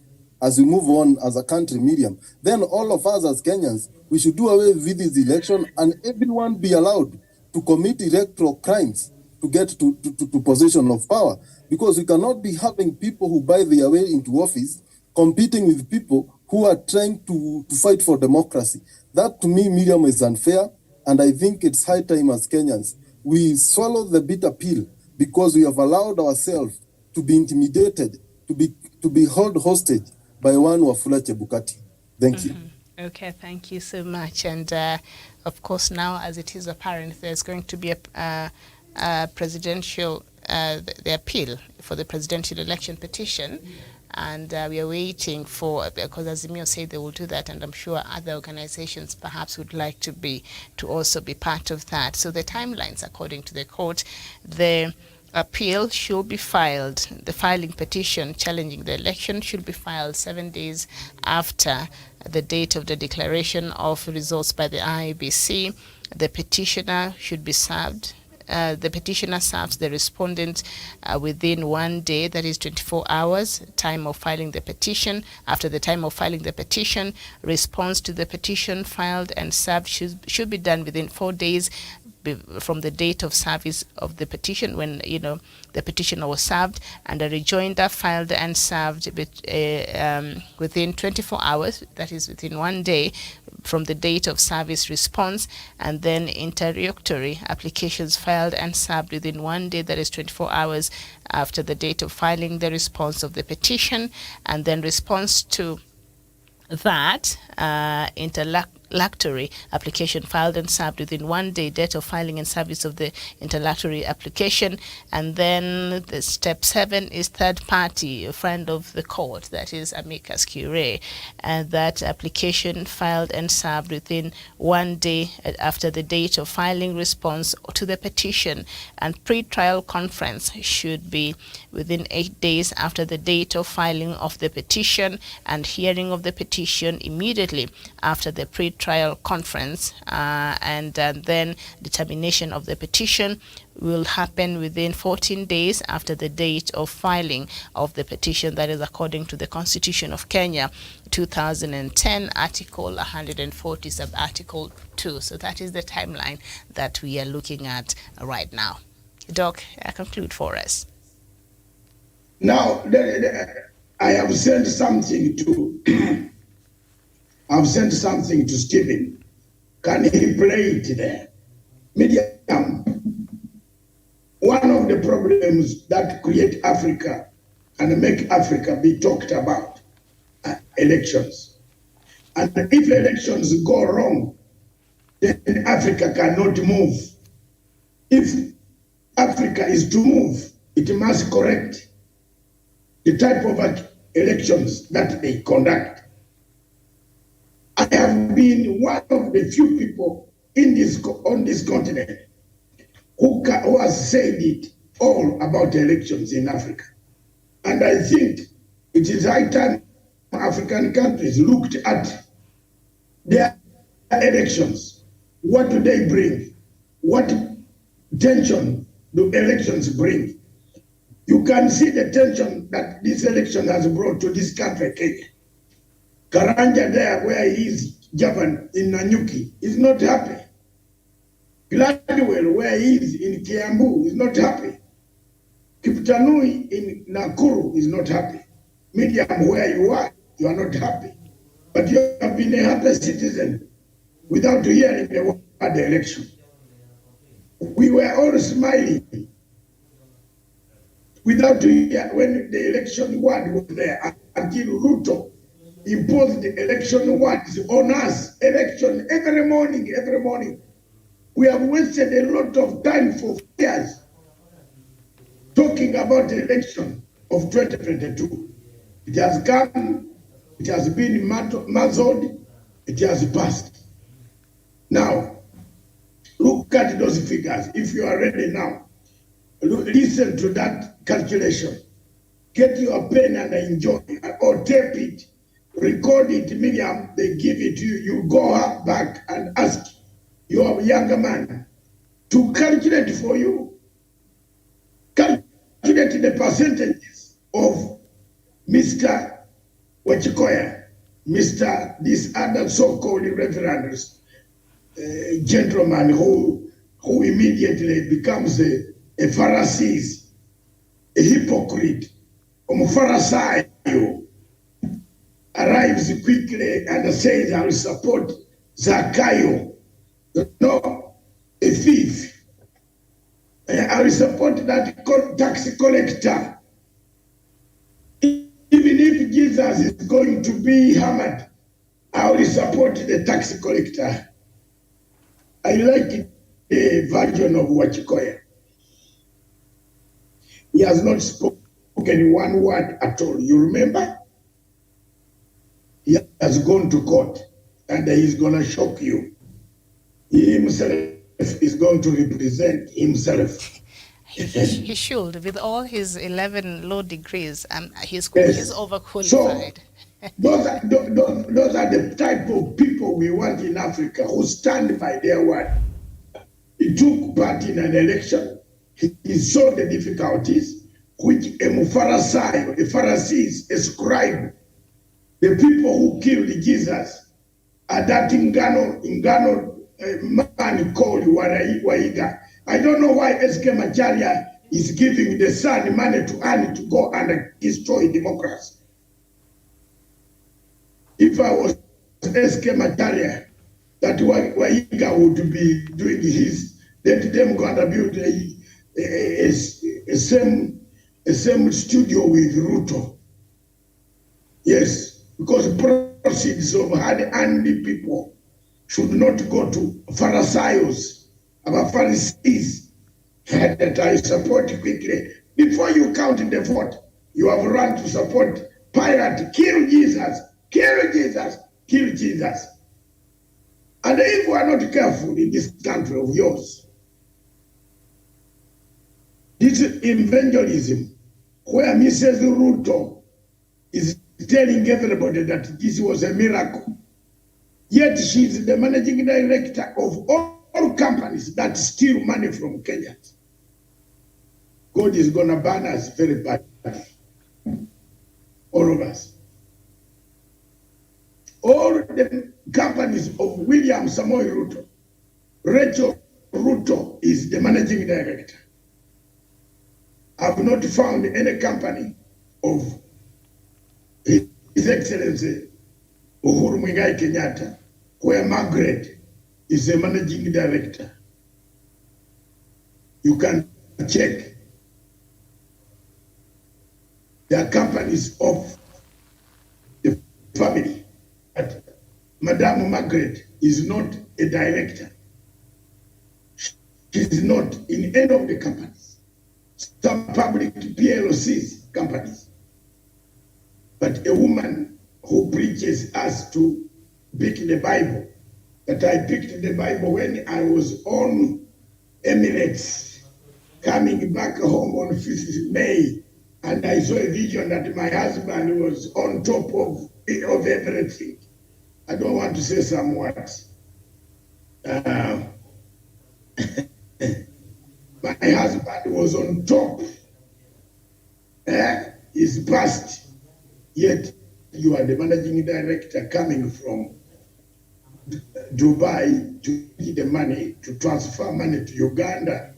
as we move on as a country, Miriam. Then all of us as Kenyans, we should do away with this election and everyone be allowed to commit electoral crimes to get to position of power, because we cannot be having people who buy their way into office competing with people who are trying to fight for democracy. That to me, Miriam, is unfair, and I think it's high time as Kenyans we swallow the bitter pill, because we have allowed ourselves to be intimidated, to be held hostage by one Wafula Chebukati. Thank you. Okay, thank you so much. And of course, now as it is apparent, there's going to be a presidential the appeal for the presidential election petition. And we are waiting for, because Azimio said they will do that, and I'm sure other organizations perhaps would like to also be part of that. So the timelines, according to the court, the appeal should be filed, the filing petition challenging the election should be filed 7 days after the date of the declaration of results by the IEBC. The petitioner should be served. The petitioner serves the respondent within 1 day, that is 24 hours, time of filing the petition. After the time of filing the petition, response to the petition filed and served should be done within 4 days from the date of service of the petition, when the petitioner was served, and a rejoinder filed and served within 24 hours, that is within 1 day from the date of service response, and then interrogatory applications filed and served within 1 day, that is 24 hours after the date of filing the response of the petition, and then response to that interlocutory application filed and served within 1 day, date of filing and service of the interlocutory application. And then the step 7 is third party, a friend of the court, that is amicus curiae, and that application filed and served within 1 day after the date of filing response to the petition. And pre-trial conference should be within 8 days after the date of filing of the petition, and hearing of the petition immediately after the pre-trial conference, and then determination of the petition will happen within 14 days after the date of filing of the petition. That is according to the Constitution of Kenya, 2010, Article 140, Sub-Article 2. So that is the timeline that we are looking at right now. Doc, conclude for us. Now, I have sent something to I've sent something to Stephen. Can he play it there? Medium. one of the problems that create Africa and make Africa be talked about are elections. And if elections go wrong, then Africa cannot move. If Africa is to move, it must correct the type of elections that they conduct. I have been one of the few people on this continent who has said it all about elections in Africa. And I think it is high time African countries looked at their elections. What do they bring? What tension do elections bring? You can see the tension that this election has brought to this country, Kenya. Karanja there, where he is governor in Nanyuki, is not happy. Gladwell, where he is in Kiambu, is not happy. Kiptanui in Nakuru is not happy. Medium, where you are not happy. But you have been a happy citizen without hearing the word election. We were all smiling without hearing when the election word was there until Ruto imposed the election words on us. Election every morning. We have wasted a lot of time for years talking about the election of 2022. It has come, it has been muzzled, it has passed. Now, look at those figures. If you are ready now, listen to that calculation. Get your pen and enjoy it, or tape it, record it, Miriam, they give it to you. You go back and ask your younger man to calculate for you. Calculate the percentages of Mr. Wachikoya, Mr. this other so-called reverend gentleman who immediately becomes a Pharisee, a hypocrite, a Pharisee, arrives quickly and says, I will support Zakayo. No, a thief. I will support that tax collector. Even if Jesus is going to be hammered, I will support the tax collector. I like the version of Wachikoya. He has not spoken one word at all. You remember? He has gone to court and he's going to shock you. He himself is going to represent himself. He should, with all his 11 law degrees, he's overqualified. So, those are the type of people we want in Africa who stand by their word. He took part in an election. He saw the difficulties which a Pharisees ascribe the people who killed Jesus at that Ngano man called Waiga. I don't know why SK Macharia is giving the son money to earn to go and destroy democracy. If I was SK Macharia, that Waiga would be doing his, let them go and build a same studio with Ruto. Yes, because proceeds of hard-earned people should not go to Pharisees, our Pharisees, that I support quickly. Before you count the vote, you have run to support Pilate, kill Jesus, kill Jesus, kill Jesus. And if we are not careful in this country of yours, this evangelism, where Mrs. Ruto is telling everybody that this was a miracle, yet she is the managing director of all companies that steal money from Kenyans. God is going to ban us very badly. All of us. All the companies of William Samoei Ruto, Rachel Ruto is the managing director. I've not found any company of His Excellency Uhuru Muigai Kenyatta where Margaret is the managing director. You can check the companies of the family. But Madame Margaret is not a director. She is not in any of the companies. Some public PLCs companies. But a woman who preaches us to pick the Bible, that I picked the Bible when I was on Emirates, coming back home on 5th May, and I saw a vision that my husband was on top of everything. I don't want to say some words. My husband was on top. He's past. Yet you are the managing director coming from Dubai to get the money, to transfer money to Uganda,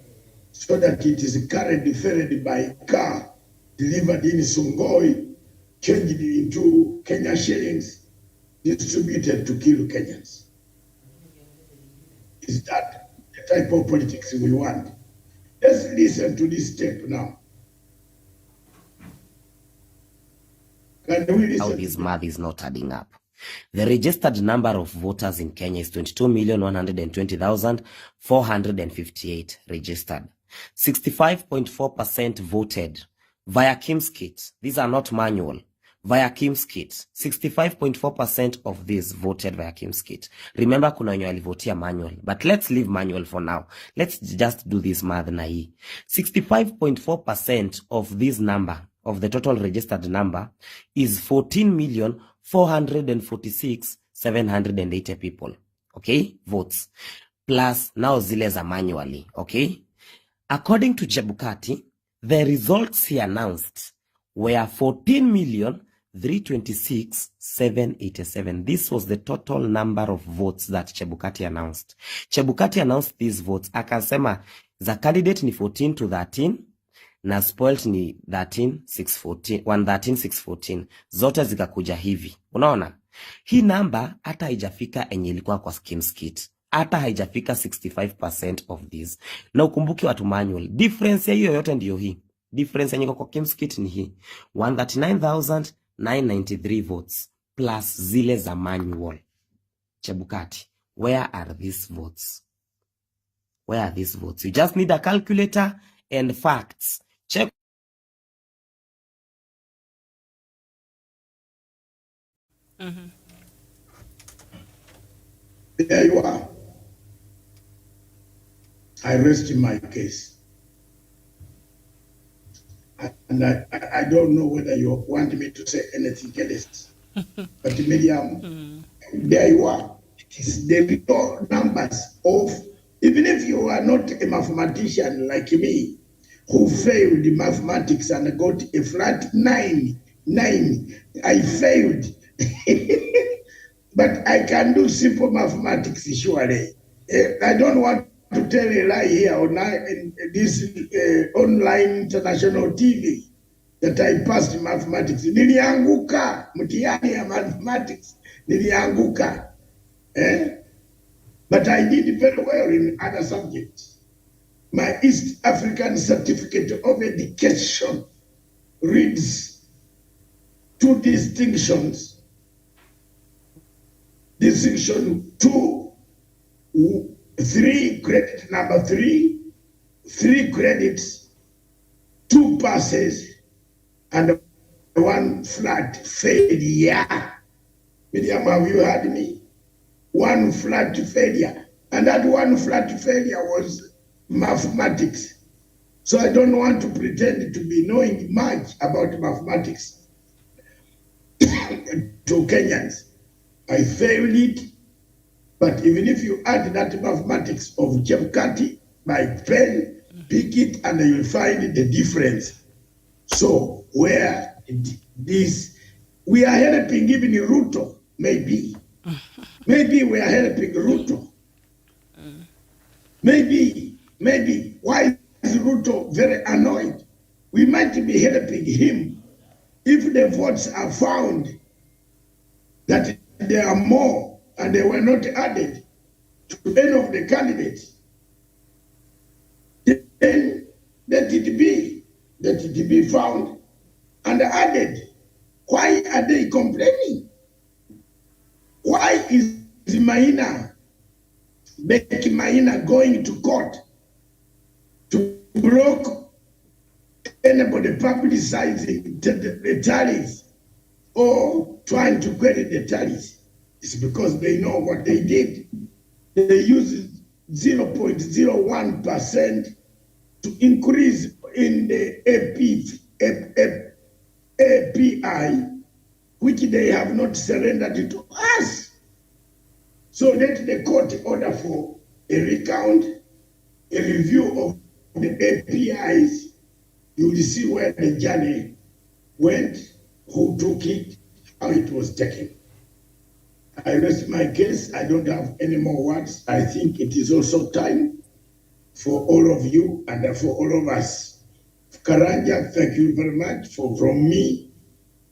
so that it is carried, ferried by car, delivered in Songoi, changed into Kenya shillings, distributed to kill Kenyans. Is that the type of politics we want? Let's listen to this tape now. Can we listen? How this math is not adding up. The registered number of voters in Kenya is 22,120,458 registered. 65.4% voted via Kim's kit. These are not manual. Via Kim's kit. 65.4% of these voted via Kim's kit. Remember kuna wenye walivotia manual. But let's leave manual for now. Let's just do this math na hii. 65.4% of this number, of the total registered number, is 14,446,780 people. Okay? Votes. Plus, now zile za manually. Okay? According to Chebukati, the results he announced were 14,326,787. This was the total number of votes that Chebukati announced. Chebukati announced these votes. Akasema, za candidate ni 14 to 13, na spoilt ni 113,614. Zote zikakuja hivi. Unaona? Hii namba hata haijafika enye ilikuwa kwa Kim's kit. Hata haijafika 65% of this. Na ukumbuke watu manual. Difference ya hiyo yote ndiyo hii. Difference yenye kwa Kim's kit ni hii. 139,993 votes. Plus zile za manual. Chebukati, where are these votes? Where are these votes? You just need a calculator and facts. Check. There you are. I rest in my case. And I don't know whether you want me to say anything else. But Miriam, there you are. It is the real numbers of, even if you are not a mathematician like me, who failed mathematics and got a flat 9. I failed. But I can do simple mathematics, surely. I don't want to tell a lie here on this online international TV that I passed mathematics. Nilianguka, mtihani ya mathematics. Nilianguka. But I did very well in other subjects. My East African Certificate of Education reads 2 distinctions. Distinction 2, 3 credit number 3, 3 credits, 2 passes, and 1 flat failure. Miriam, have you heard me? 1 flat failure. And that 1 flat failure was mathematics. So I don't want to pretend to be knowing much about mathematics to Kenyans. I failed it, but even if you add that mathematics of Chebukati, my pen, pick it, and you'll find the difference. So where this, we are helping even Ruto, maybe. Maybe we are helping Ruto. Maybe. Why is Ruto very annoyed? We might be helping him if the votes are found that there are more and they were not added to any of the candidates. Then let it be found and added. Why are they complaining? Why is Maina, Becky Maina, going to court to block anybody publicizing the tariffs or trying to credit the tariffs? It's because they know what they did. They used 0.01% to increase in the API, which they have not surrendered to us. So let the court order for a recount, a review of the APIs. You will see where the journey went, who took it, how it was taken. I rest my case. I don't have any more words. I think it is also time for all of you and for all of us. Karanja, thank you very much from me.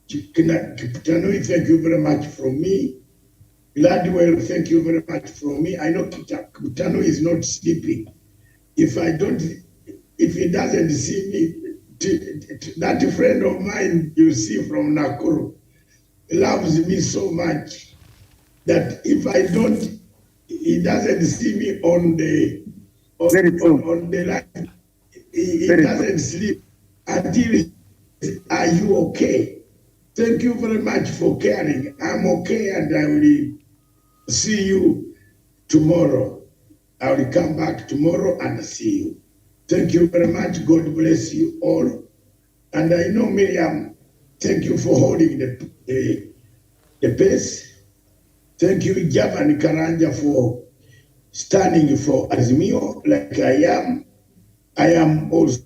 Kiputanui, thank you very much from me. Gladwell, thank you very much from me. I know Kiputanui is not sleeping. If he doesn't see me, that friend of mine you see from Nakuru loves me so much that if he doesn't see me on the line, he doesn't sleep until he says, are you okay? Thank you very much for caring. I'm okay and I will see you tomorrow. I will come back tomorrow and see you. Thank you very much. God bless you all. And I know, Miriam, thank you for holding the pace. Thank you, Javan Karanja, for standing for Azimio like I am. I am also,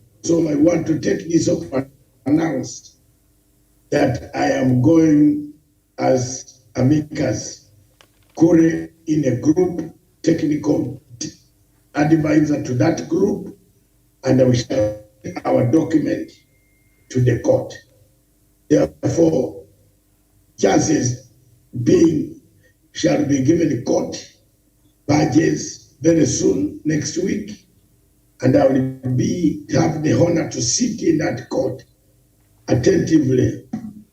I want to take this opportunity to announce that I am going as amicus curiae in a group, technical advisor to that group, and we shall take our document to the court. Therefore, chances being shall be given court badges very soon next week, and I will have the honor to sit in that court attentively.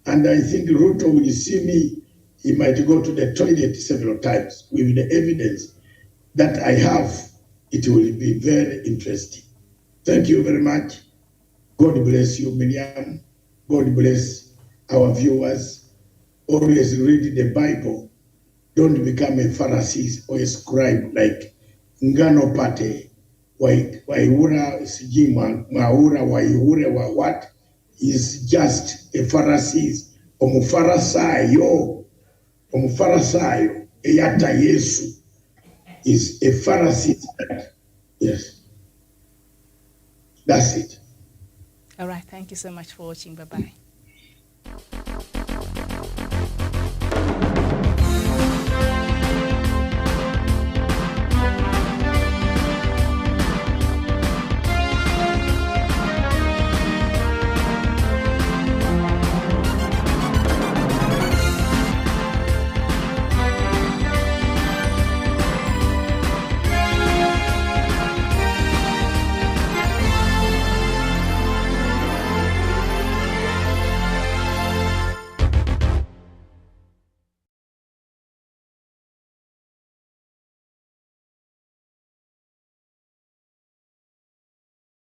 And I think Ruto will see me. He might go to the toilet several times with the evidence that I have. It will be very interesting. Thank you very much. God bless you, Miriam. God bless our viewers. Always read the Bible. Don't become a Pharisee or a scribe like Ngano Pate, Waihura, Siji Maura, Waihure, wa what? Is just a Pharisee. Omufarisayo, Eyata Yesu is a Pharisee. Yes. That's it. All right. Thank you so much for watching. Bye-bye.